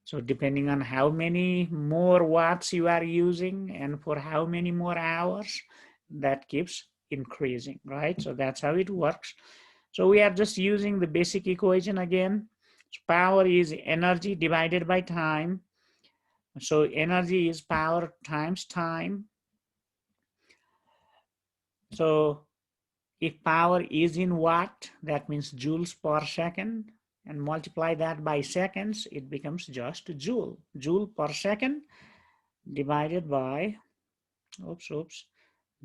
So depending on how many more watts you are using and for how many more hours, that keeps increasing, right? So that's how it works. So we are just using the basic equation again. So power is energy divided by time. So energy is power times time. So if power is in watt, that means joules per second, and multiply that by seconds, it becomes just joule. Joule per second divided by,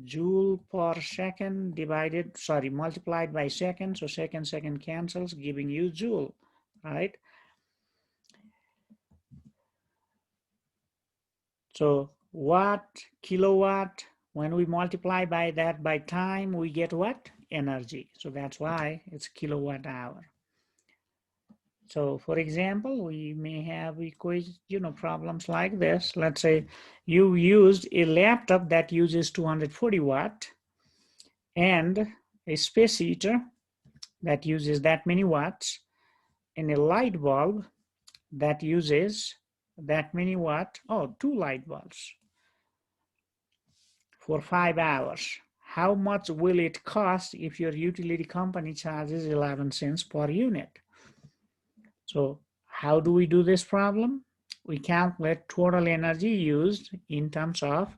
joule per second divided, multiplied by second. So second cancels, giving you joule, right? So watt, kilowatt, when we multiply by that by time, we get what? Energy. So that's why it's kilowatt hour. So for example, we may have problems like this. Let's say you used a laptop that uses 240 watt and a space heater that uses that many watts and a light bulb that uses that many watt. Oh, 2 light bulbs for 5 hours. How much will it cost if your utility company charges 11 cents per unit? So how do we do this problem? We calculate total energy used in terms of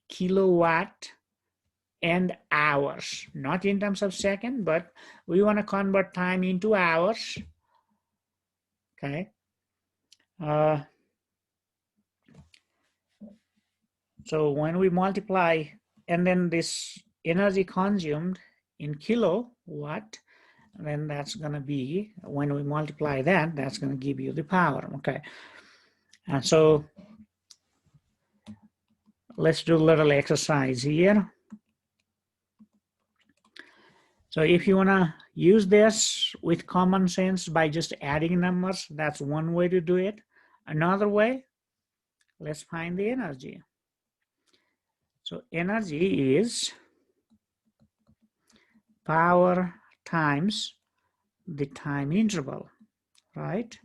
kilowatt and hours, not in terms of second, but we want to convert time into hours, okay? So when we multiply, and then this energy consumed in kilowatt, then that's going to be, when we multiply that, that's going to give you the power, okay? And so let's do a little exercise here. So if you want to use this with common sense by just adding numbers, that's one way to do it. Another way, let's find the energy. So energy is power times the time interval, right?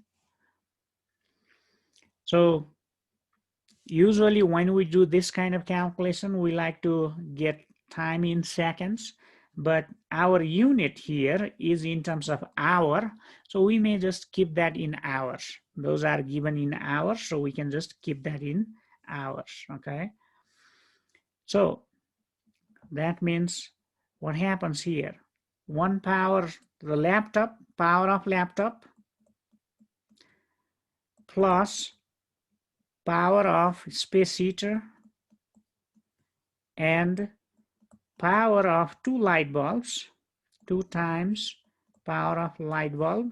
So usually when we do this kind of calculation, we like to get time in seconds, but our unit here is in terms of hour, so we may just keep that in hours. Those are given in hours, so we can just keep that in hours, okay? So that means what happens here? One power, the laptop, power of laptop, plus power of space heater, and power of 2 light bulbs, 2 times power of light bulb,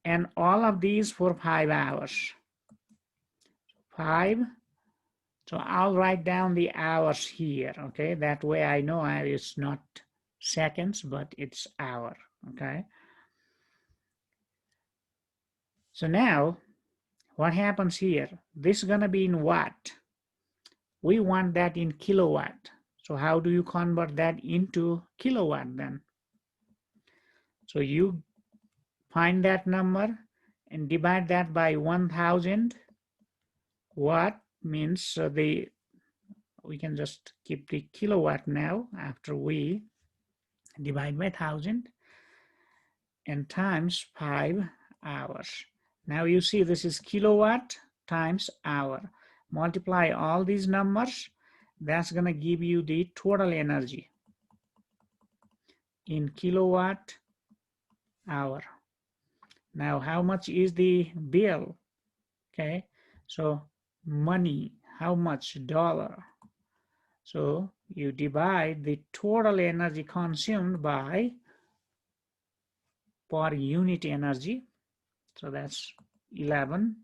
and all of these for 5 hours. 5. So I'll write down the hours here, okay? That way I know it's not seconds, but it's hour, okay? So now, what happens here? This is gonna be in watt. We want that in kilowatt. So how do you convert that into kilowatt then? So you find that number and divide that by 1000 watt means we can just keep the kilowatt now after we divide by 1000 and times 5 hours. Now you see this is kilowatt times hour. Multiply all these numbers. That's going to give you the total energy in kilowatt hour. Now how much is the bill? Okay, so money, how much? Dollar. So you divide the total energy consumed by per unit energy. So that's 11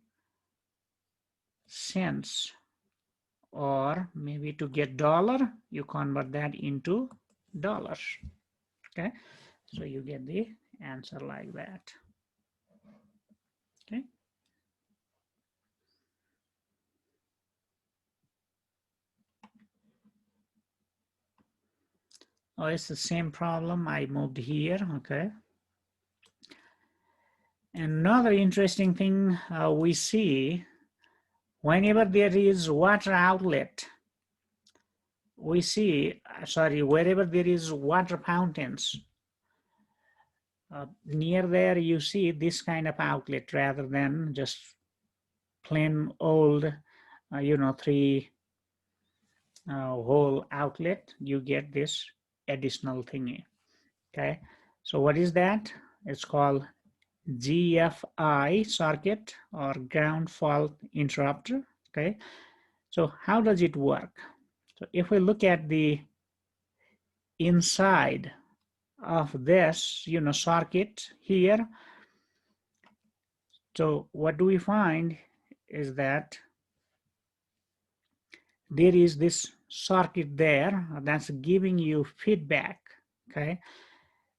cents. Or maybe to get dollar, you convert that into dollars. Okay, so you get the answer like that. Okay. Oh, it's the same problem. I moved here. Okay. Another interesting thing we see, whenever there is water outlet, we see, wherever there is water fountains, near there you see this kind of outlet rather than just plain old, 3 hole outlet. You get this additional thingy. Okay, so what is that? It's called GFI circuit, or ground fault interrupter. Okay, so how does it work? So if we look at the inside of this circuit here, so what do we find is that there is this circuit there that's giving you feedback. Okay,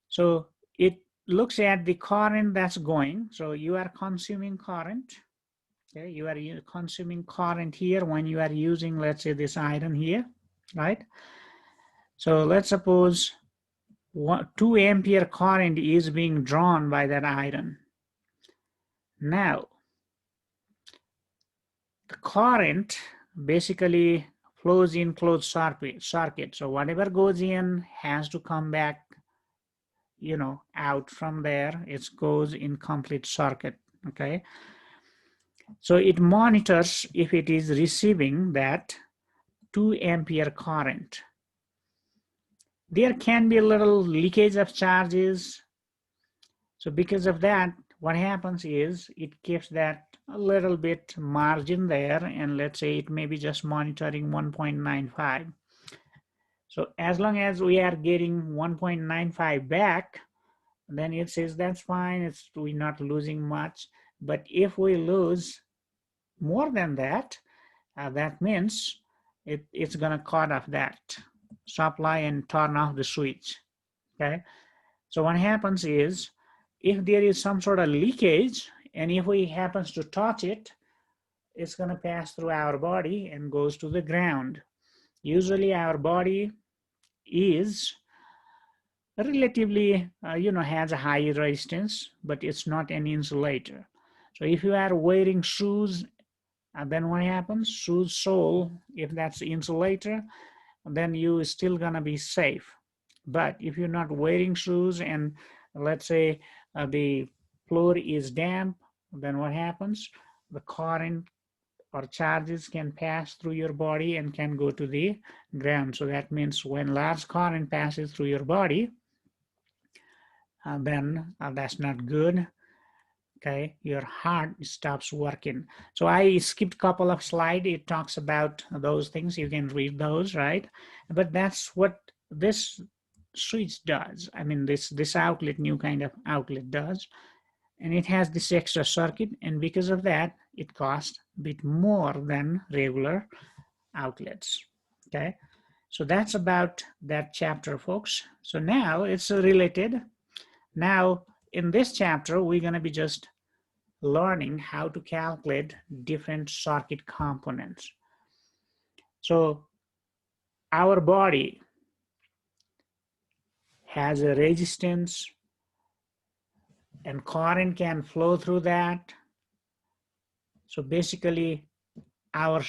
so it looks at the current that's going. So you are consuming current. Okay, you are consuming current here when you are using, let's say, this iron here, right? So let's suppose 2 ampere current is being drawn by that iron. Now, the current basically flows in closed circuit. So whatever goes in has to come back, out from there. It goes in complete circuit. Okay. So it monitors if it is receiving that 2 ampere current. There can be a little leakage of charges. So because of that, what happens is it keeps that a little bit margin there, and let's say it may be just monitoring 1.95. So as long as we are getting 1.95 back, then it says that's fine, we're not losing much. But if we lose more than that, that means it's going to cut off that supply and turn off the switch. Okay, so what happens is, if there is some sort of leakage and if we happens to touch it, it's going to pass through our body and goes to the ground. Usually our body is relatively has a high resistance, but it's not an insulator. So if you are wearing shoes, then what happens? Shoes sole, if that's the insulator, then you still gonna be safe. But if you're not wearing shoes and let's say the floor is damp, then what happens? The current or charges can pass through your body and can go to the ground. So that means when large current passes through your body, then that's not good. Okay, your heart stops working. So I skipped a couple of slides. It talks about those things. You can read those, right? But that's what this switch does. I mean, this outlet, new kind of outlet does. And it has this extra circuit. And because of that, it costs a bit more than regular outlets. Okay, so that's about that chapter, folks. So now it's related. Now, in this chapter, we're going to be just learning how to calculate different circuit components. So our body has a resistance and current can flow through that. So basically our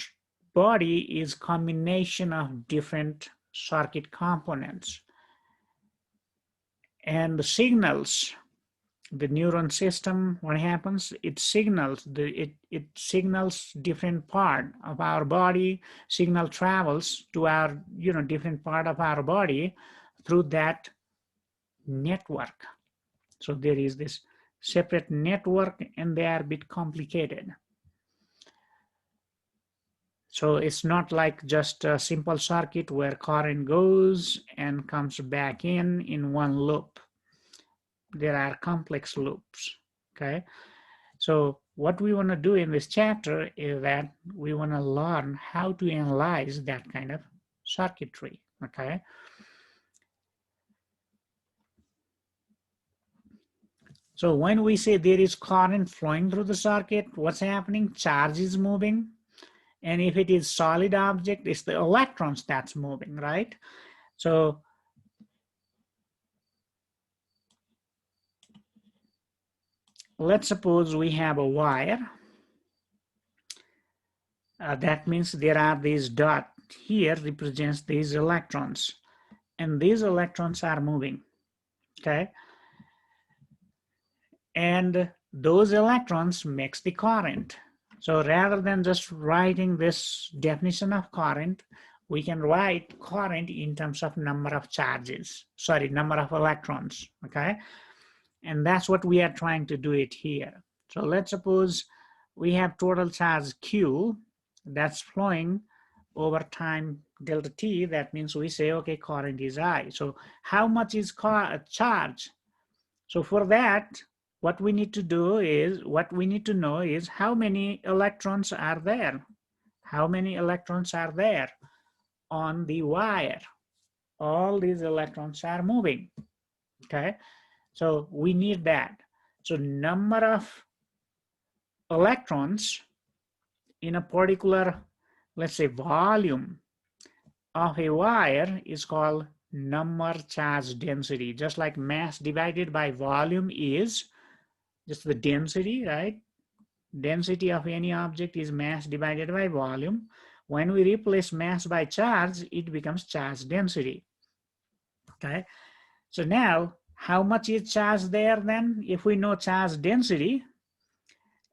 body is combination of different circuit components. And the signals, the neuron system, what happens? It signals it signals different part of our body. Signal travels to our different part of our body through that network. So there is this separate network, and they are a bit complicated. So it's not like just a simple circuit where current goes and comes back in one loop. There are complex loops, okay? So what we want to do in this chapter is that we want to learn how to analyze that kind of circuitry, okay? So when we say there is current flowing through the circuit, what's happening? Charge is moving. And if it is solid object, it's the electrons that's moving, right? So let's suppose we have a wire. That means there are these dots here represents these electrons. And these electrons are moving, okay? And those electrons makes the current. So rather than just writing this definition of current, we can write current in terms of number of charges, sorry, number of electrons, okay? And that's what we are trying to do it here. So let's suppose we have total charge Q that's flowing over time delta T. That means we say, okay, current is I. So how much is charge? So for that, what we need to know is how many electrons are there? How many electrons are there on the wire? All these electrons are moving, okay? So we need that. So number of electrons in a particular, let's say, volume of a wire is called number charge density. Just like mass divided by volume is just the density, right? Density of any object is mass divided by volume. When we replace mass by charge, it becomes charge density, okay? So now, how much is charge there then? If we know charge density,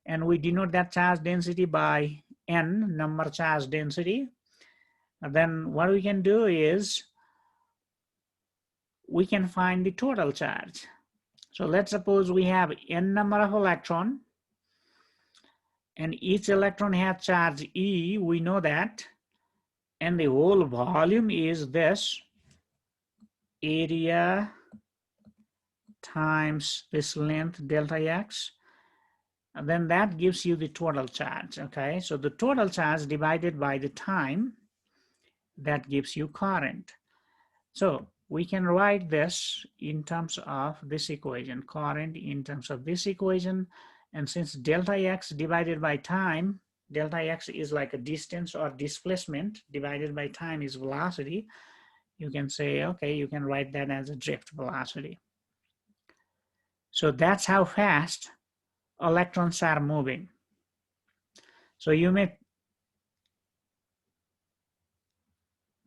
and we denote that charge density by N, number charge density, then what we can do is we can find the total charge. So let's suppose we have N number of electron, and each electron has charge E, we know that, and the whole volume is this area times this length delta X, and then that gives you the total charge, okay? So the total charge divided by the time, that gives you current. So we can write this in terms of this equation, current in terms of this equation. And since delta X divided by time, delta X is like a distance or displacement, divided by time is velocity, you can say, okay, you can write that as a drift velocity. So that's how fast electrons are moving. So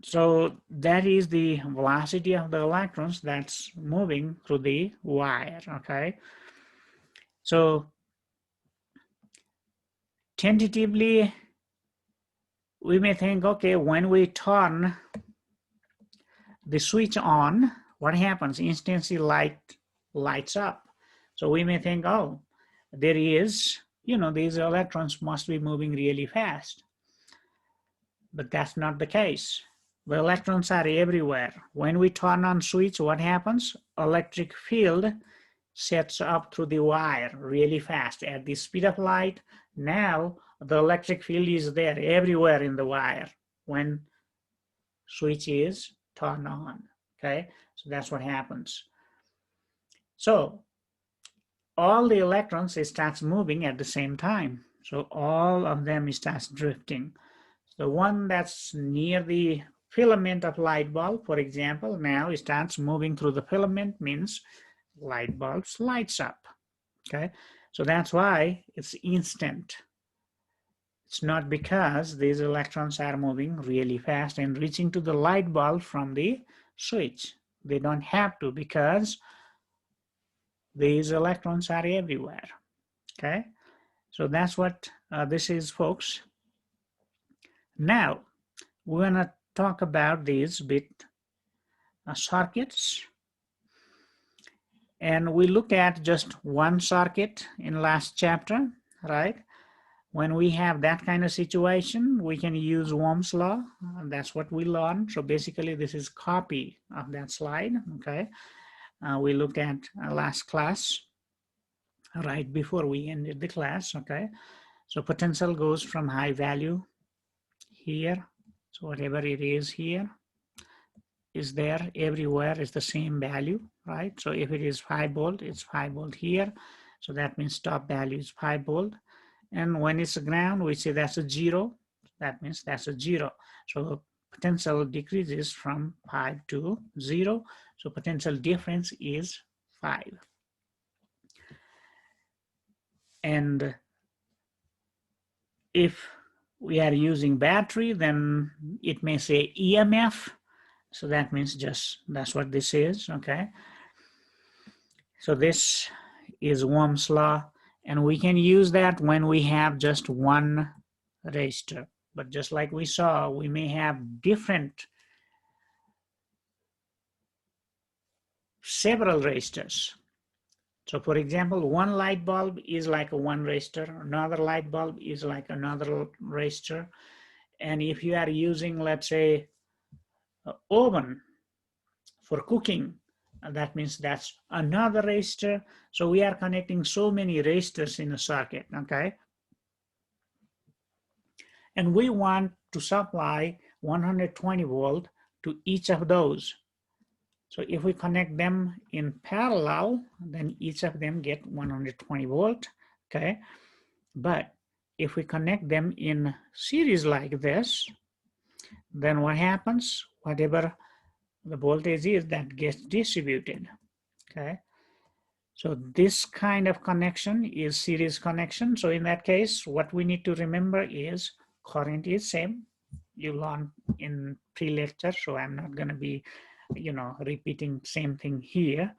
so that is the velocity of the electrons that's moving through the wire, okay? So tentatively, we may think, okay, when we turn the switch on, what happens? Instantly lights up. So we may think, oh, there is, these electrons must be moving really fast. But that's not the case. The electrons are everywhere. When we turn on switch, what happens? Electric field sets up through the wire really fast at the speed of light. Now the electric field is there everywhere in the wire when switch is turned on, okay? So that's what happens. So all the electrons starts moving at the same time. So all of them starts drifting. The one that's near the filament of light bulb, for example, now it starts moving through the filament, means light bulbs lights up, okay? So that's why it's instant. It's not because these electrons are moving really fast and reaching to the light bulb from the switch. They don't have to, because these electrons are everywhere. Okay, so that's what this is, folks. Now we're going to talk about these bit circuits, and we looked at just one circuit in last chapter, right? When we have that kind of situation, we can use Ohm's law. That's what we learned. So basically, this is copy of that slide. Okay, we looked at last class, right before we ended the class. Okay, so potential goes from high value here. So whatever it is here is there everywhere is the same value, right? So if it is 5 volt, it's 5 volt here. So that means top value is 5 volt. And when it's ground, we say that's a 0. That means that's a 0. So potential decreases from 5 to 0. So potential difference is 5. And if we are using battery, then it may say EMF. So that means that's what this is, okay? So this is Ohm's law, and we can use that when we have just one resistor. But just like we saw, we may have several resistors. So for example, one light bulb is like a one resistor, another light bulb is like another resistor. And if you are using, let's say, an oven for cooking, that means that's another resistor. So we are connecting so many resistors in a circuit, okay? And we want to supply 120 volt to each of those. So if we connect them in parallel, then each of them get 120 volt, okay? But if we connect them in series like this, then what happens? Whatever the voltage is, that gets distributed, okay? So this kind of connection is series connection. So in that case, what we need to remember is current is same. You learned in pre-lecture, so I'm not going to be, repeating same thing here.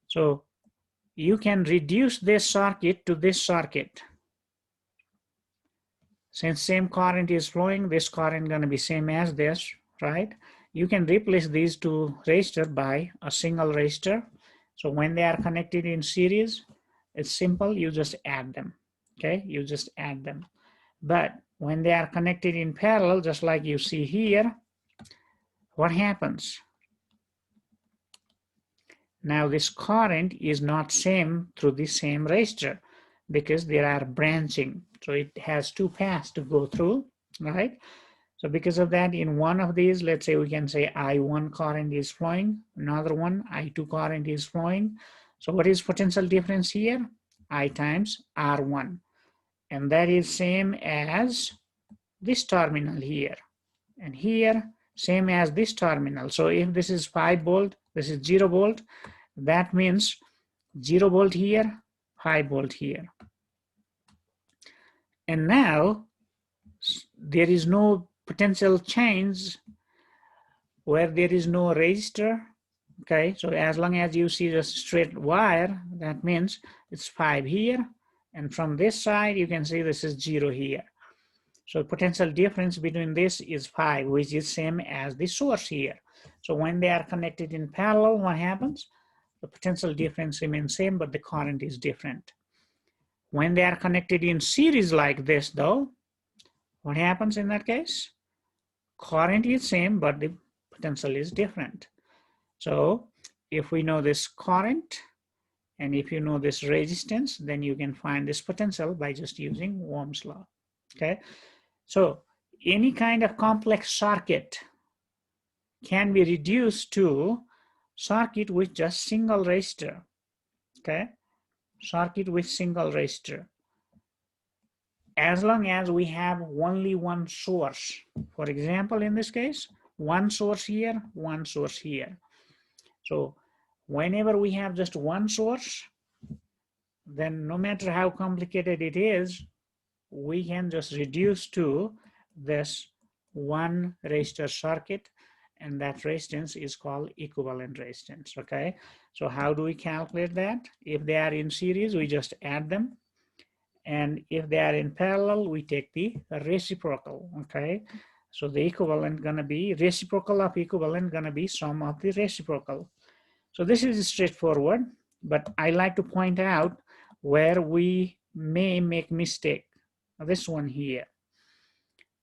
So you can reduce this circuit to this circuit. Since same current is flowing, this current going to be same as this, right? You can replace these two resistors by a single resistor. So when they are connected in series, it's simple, you just add them, okay? You just add them. But when they are connected in parallel, just like you see here, what happens? Now this current is not same through the same resistor because there are branching. So it has two paths to go through, right? So because of that, in one of these, let's say we can say I1 current is flowing, another one I2 current is flowing. So what is potential difference here? I times R1. And that is same as this terminal here. And here, same as this terminal. So if this is 5 volt, this is 0 volt, that means 0 volt here, 5 volt here. And now, there is no potential change where there is no resistor, okay? So as long as you see the straight wire, that means it's 5 here, and from this side, you can see this is 0 here. So potential difference between this is 5, which is same as the source here. So when they are connected in parallel, what happens? The potential difference remains same, but the current is different. When they are connected in series like this though, what happens in that case? Current is same, but the potential is different. So if we know this current, and if you know this resistance, then you can find this potential by just using Ohm's law, okay? So any kind of complex circuit can be reduced to circuit with just single resistor, okay? Circuit with single resistor. As long as we have only one source. For example, in this case, one source here, one source here. So whenever we have just one source, then no matter how complicated it is, we can just reduce to this one resistor circuit, and that resistance is called equivalent resistance, okay? So how do we calculate that? If they are in series, we just add them. And if they are in parallel, we take the reciprocal, okay? So the equivalent gonna be, reciprocal of equivalent gonna be sum of the reciprocal. So this is straightforward, but I like to point out where we may make mistake. This one here.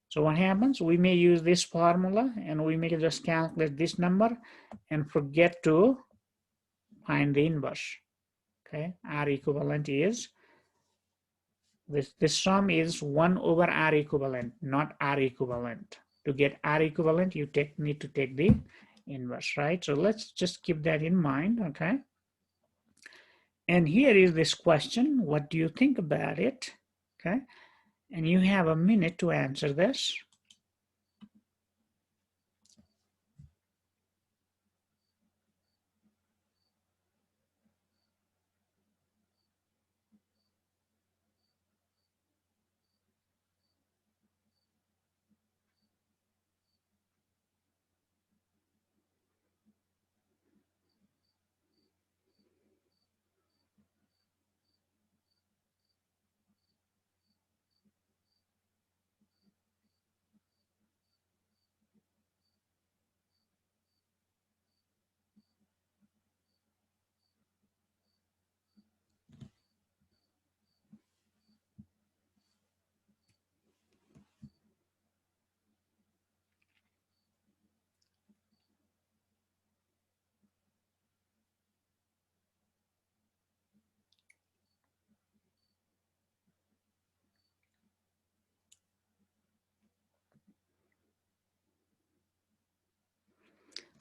So what happens? We may use this formula and we may just calculate this number and forget to find the inverse. Okay, R equivalent is, this sum is 1 over R equivalent, not R equivalent. To get R equivalent, you need to take the inverse, right? So let's just keep that in mind, okay? And here is this question. What do you think about it? Okay, and you have a minute to answer this.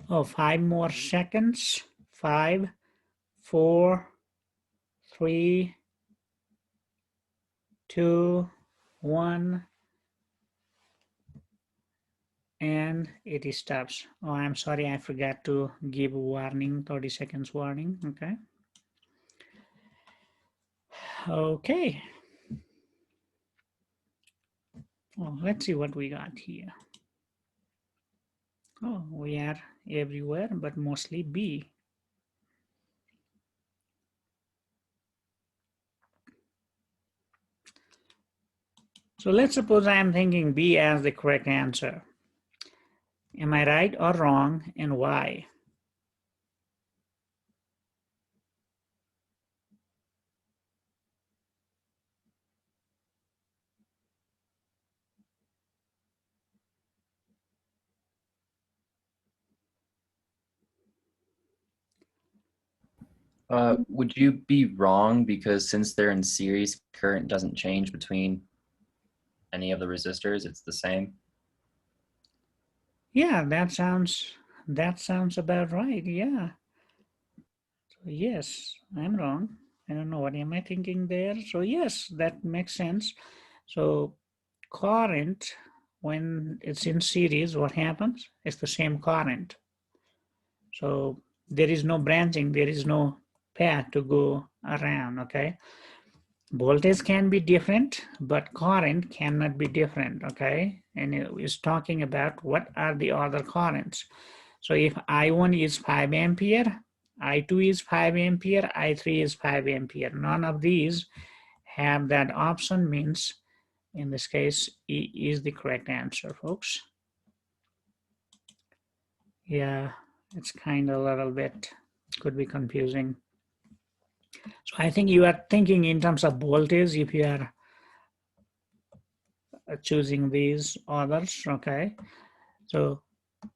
Oh, 5 more seconds. 5, 4, 3, 2, 1, and it stops. Oh, I'm sorry, I forgot to give a warning, 30 seconds warning, okay? Okay. Oh, let's see what we got here. Oh, we are everywhere, but mostly B. So let's suppose I am thinking B as the correct answer. Am I right or wrong, and why? Would you be wrong because since they're in series, current doesn't change between any of the resistors? It's the same. Yeah, that sounds about right. Yeah. So yes, I'm wrong. I don't know, what am I thinking there? So yes, that makes sense. So current, when it's in series, what happens? It's the same current. So there is no branching, there is no path to go around, okay? Voltage can be different, but current cannot be different, okay? And it is talking about what are the other currents. So if I1 is 5 ampere, I2 is 5 ampere, I3 is 5 ampere. None of these have that option, means in this case, E is the correct answer, folks. Yeah, it's kind of a little bit, could be confusing. So I think you are thinking in terms of voltage if you are choosing these others, okay? So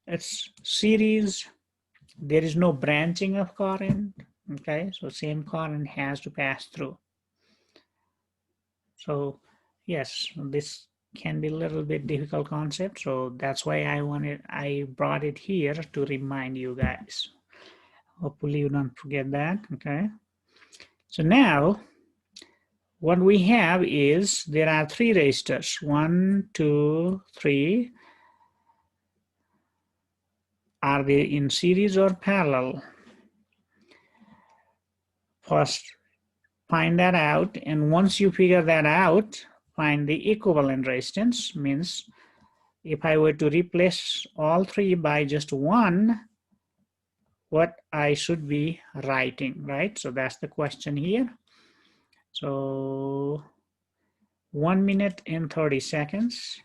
it's series, there is no branching of current, okay? So same current has to pass through. So yes, this can be a little bit difficult concept, so that's why I brought it here to remind you guys. Hopefully you don't forget that, okay? So now, what we have is, there are 3 resistors, 1, 2, 3. Are they in series or parallel? First, find that out, and once you figure that out, find the equivalent resistance. Means if I were to replace all three by just one, what I should be writing, right? So that's the question here. So 1 minute and 30 seconds.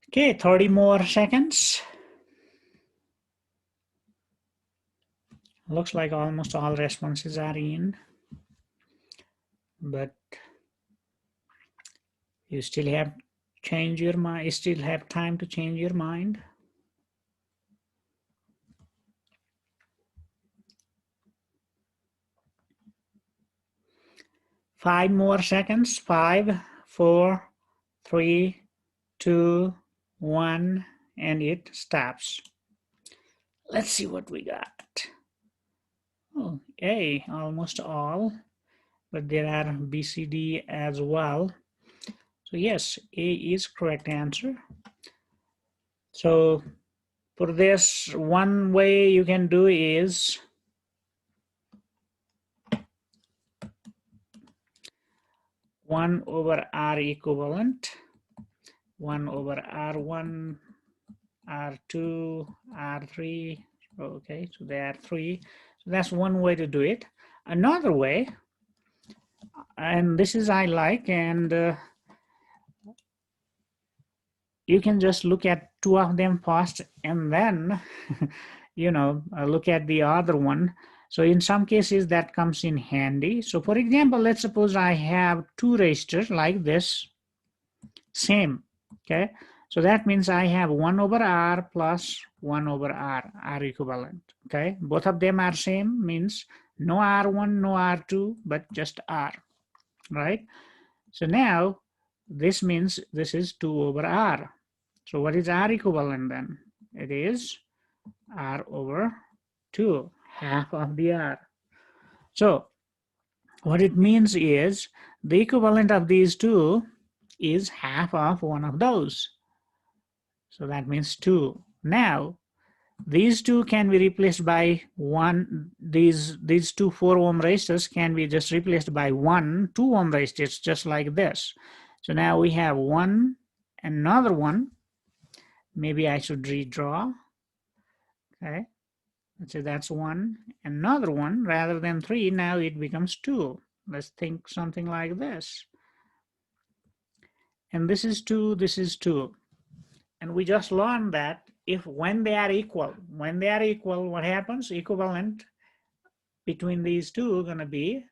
Okay, 30 more seconds. Looks like almost all responses are in, but you still have change your mind. You still have time to change your mind. 5 more seconds. 5, 4, 3, 2, 1, and it stops. Let's see what we got. Oh, A, almost all, but there are B, C, D as well. So yes, A is correct answer. So for this, one way you can do is one over R equivalent, 1 over R1, R2, R3. Okay, so there are 3. So that's one way to do it. Another way, and this is I like, and you can just look at 2 of them first and then, look at the other one. So in some cases that comes in handy. So for example, let's suppose I have 2 resistors like this, same, okay? So that means I have 1 over R plus 1 over R equivalent, okay? Both of them are same, means no R1, no R2, but just R, right? So now this means this is 2 over R. So what is R equivalent then? It is R over 2, half of the R. So what it means is the equivalent of these two is half of one of those. So that means 2. Now, these two can be replaced by one. These two 4 ohm resistors can be just replaced by one 2 ohm resistors, just like this. So now we have one, another one. Maybe I should redraw. Okay, let's say that's 1, another one, rather than 3, now it becomes 2. Let's think something like this. And this is 2, this is 2. And we just learned that when they are equal, what happens? Equivalent between these two are going to be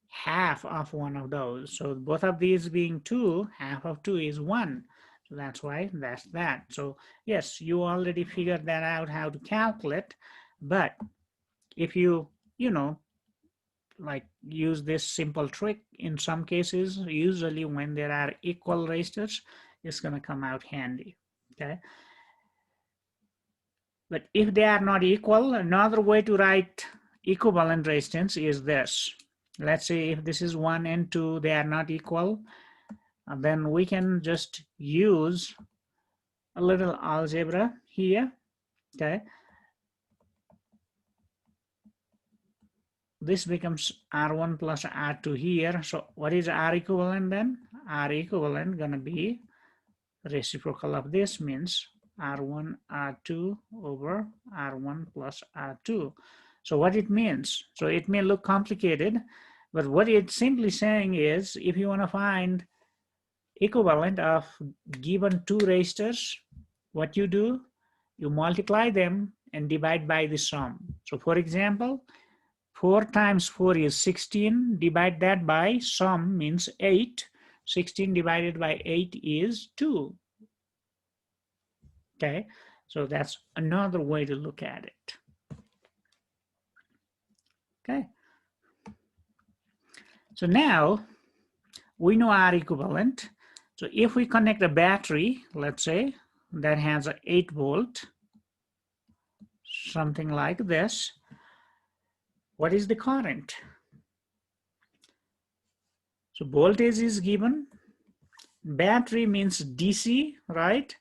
half of one of those. So both of these being 2, half of 2 is 1. So that's why that's that. So yes, you already figured that out how to calculate, but if you like use this simple trick in some cases, usually when there are equal resistors, it's going to come out handy, okay? But if they are not equal, another way to write equivalent resistance is this. Let's say if this is 1 and 2, they are not equal, then we can just use a little algebra here, okay? This becomes R1 plus R2 here. So what is R equivalent then? R equivalent gonna be reciprocal of this, means R1, R2 over R1 plus R2. So what it means, so it may look complicated, but what it's simply saying is if you want to find equivalent of given two resistors, what you do, you multiply them and divide by the sum. So for example, 4 times 4 is 16, divide that by sum means 8. 16 divided by 8 is 2. Okay, so that's another way to look at it. Okay, so now we know R equivalent. So if we connect a battery, let's say, that has an 8 volt, something like this, what is the current? So voltage is given. Battery means DC, right?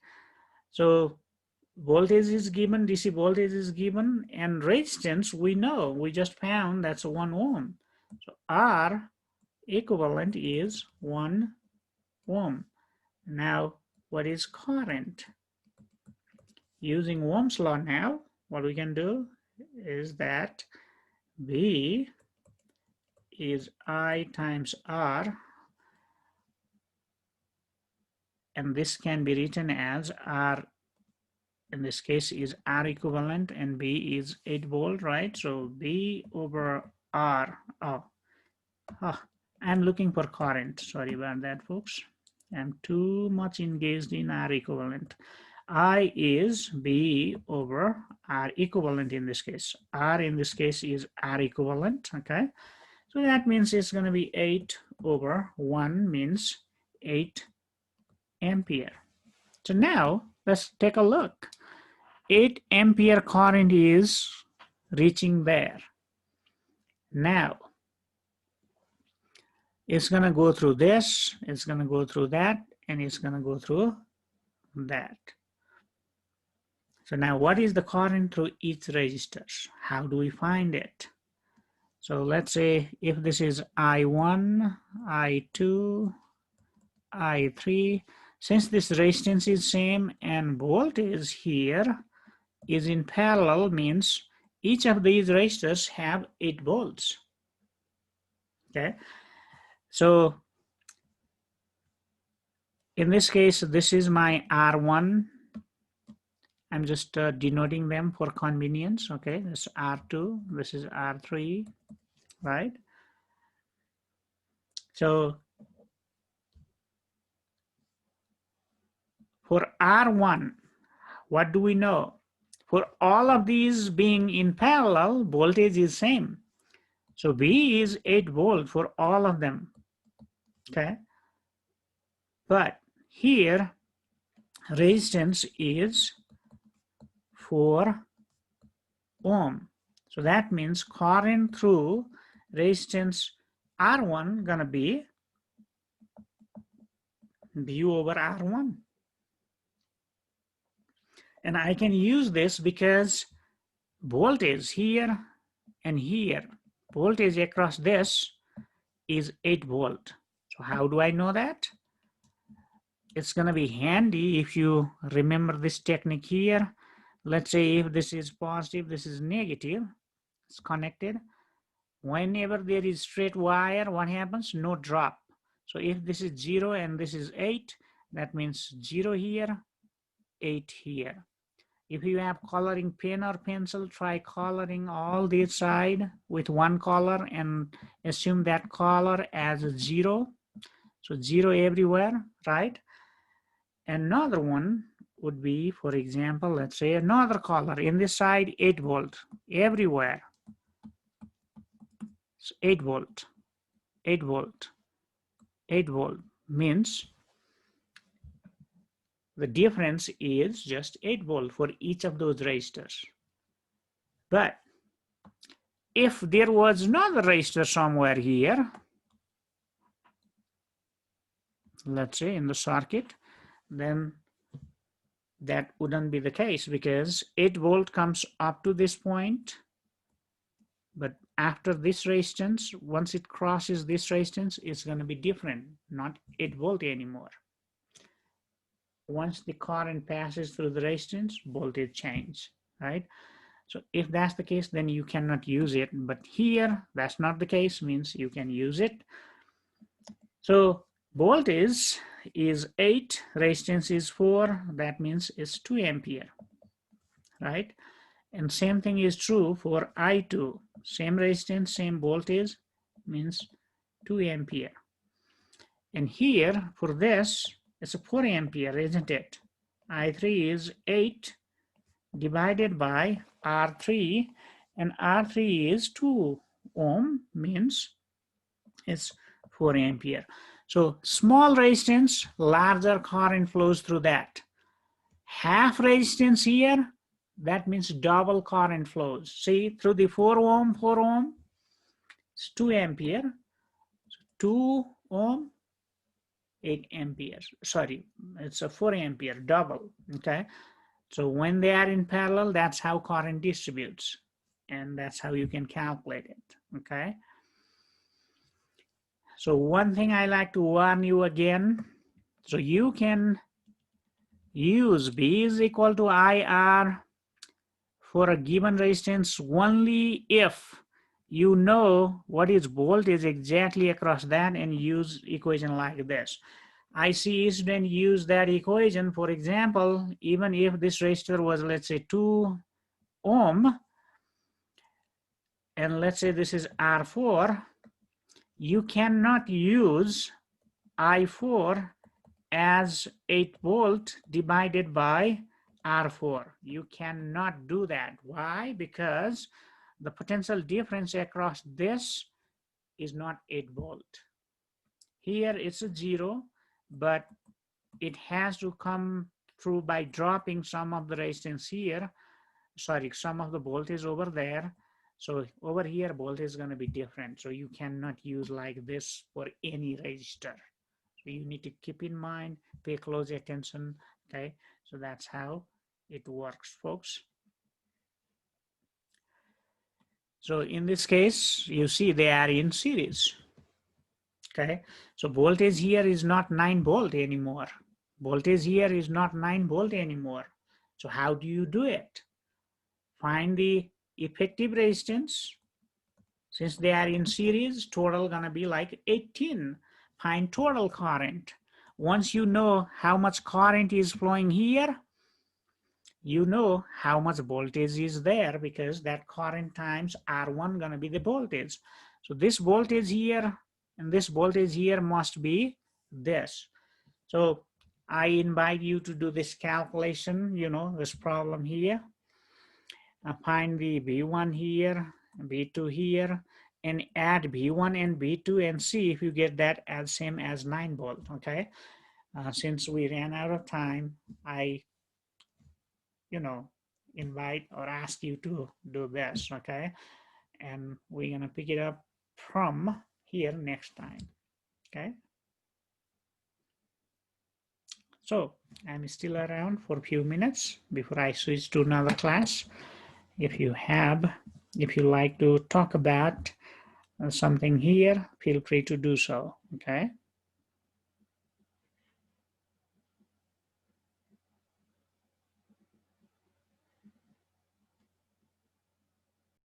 So voltage is given, DC voltage is given, and resistance we know, we just found that's 1 ohm. So R equivalent is 1 ohm. Now, what is current? Using Ohm's law now, what we can do is that V is I times R, and this can be written as R, in this case is R equivalent, and B is 8 volt, right? So V over R, I'm looking for current, sorry about that folks. I'm too much engaged in R equivalent. I is B over R equivalent in this case. R in this case is R equivalent, okay? So that means it's going to be 8 over 1 means 8 ampere. So now let's take a look. 8 ampere current is reaching there. Now, it's going to go through this, it's going to go through that, and it's going to go through that. So now what is the current through each resistor? How do we find it? So let's say if this is I1, I2, I3, since this resistance is same and voltage here is in parallel, means each of these resistors have 8 volts. Okay, so in this case, this is my R1. I'm just denoting them for convenience. Okay, this is R2, this is R3, right? So for R1, what do we know? For all of these being in parallel, voltage is same. So V is 8 volt for all of them, okay? But here, resistance is 4 ohm. So that means current through resistance R1 gonna be V over R1. And I can use this because voltage here and here, voltage across this is 8 volt. So how do I know that? It's going to be handy if you remember this technique here. Let's say if this is positive, this is negative, it's connected. Whenever there is straight wire, what happens? No drop. So if this is 0 and this is 8, that means 0 here, 8 here. If you have coloring pen or pencil, try coloring all this side with one color and assume that color as 0. So 0 everywhere, right? Another one would be, for example, let's say another color. In this side, 8 volt, everywhere. So 8 volt, 8 volt, 8 volt means the difference is just 8 volt for each of those resistors. But if there was another resistor somewhere here, let's say in the circuit, then that wouldn't be the case because 8 volt comes up to this point. But after this resistance, once it crosses this resistance, it's going to be different, not 8 volt anymore. Once the current passes through the resistance, voltage change, right? So if that's the case, then you cannot use it. But here, that's not the case, means you can use it. So voltage is 8, resistance is 4, that means it's 2 ampere, right? And same thing is true for I2. Same resistance, same voltage means 2 ampere. And here for this, it's a 4 ampere, isn't it? I3 is 8 divided by R3, and R3 is 2 ohm, means it's 4 ampere. So small resistance, larger current flows through that. Half resistance here, that means double current flows. See, through the 4 ohm, it's 2 ampere. 2 ohm, 8 amperes. Sorry, it's a 4 ampere, double, okay? So when they are in parallel, that's how current distributes. And that's how you can calculate it, okay? So one thing I like to warn you again, so you can use B is equal to IR for a given resistance only if you know what is voltage exactly across that and use equation like this. IC is then use that equation. For example, even if this resistor was, let's say, 2 ohm, and let's say this is R4, you cannot use I4 as 8 volt divided by R4. You cannot do that. Why? Because the potential difference across this is not 8 volt. Here it's a 0, but it has to come through by dropping some of the resistance here, sorry, some of the voltage over there. So over here, voltage is going to be different. So you cannot use like this for any resistor. So you need to keep in mind, pay close attention, okay? So that's how it works, folks. So in this case, you see they are in series, okay? So voltage here is not 9 volt anymore. Voltage here is not 9 volt anymore. So how do you do it? Find the effective resistance. Since they are in series, total gonna be like 18. Find total current. Once you know how much current is flowing here, you know how much voltage is there, because that current times R1 gonna be the voltage. So this voltage here and this voltage here must be this. So I invite you to do this calculation, you know, this problem here. Find the V1 here, V2 here, and add V1 and V2 and see if you get that as same as 9 volt, okay? Since we ran out of time, I, you know, invite or ask you to do this, okay? And we're gonna pick it up from here next time, okay? So I'm still around for a few minutes before I switch to another class. If you like to talk about something here, feel free to do so, okay?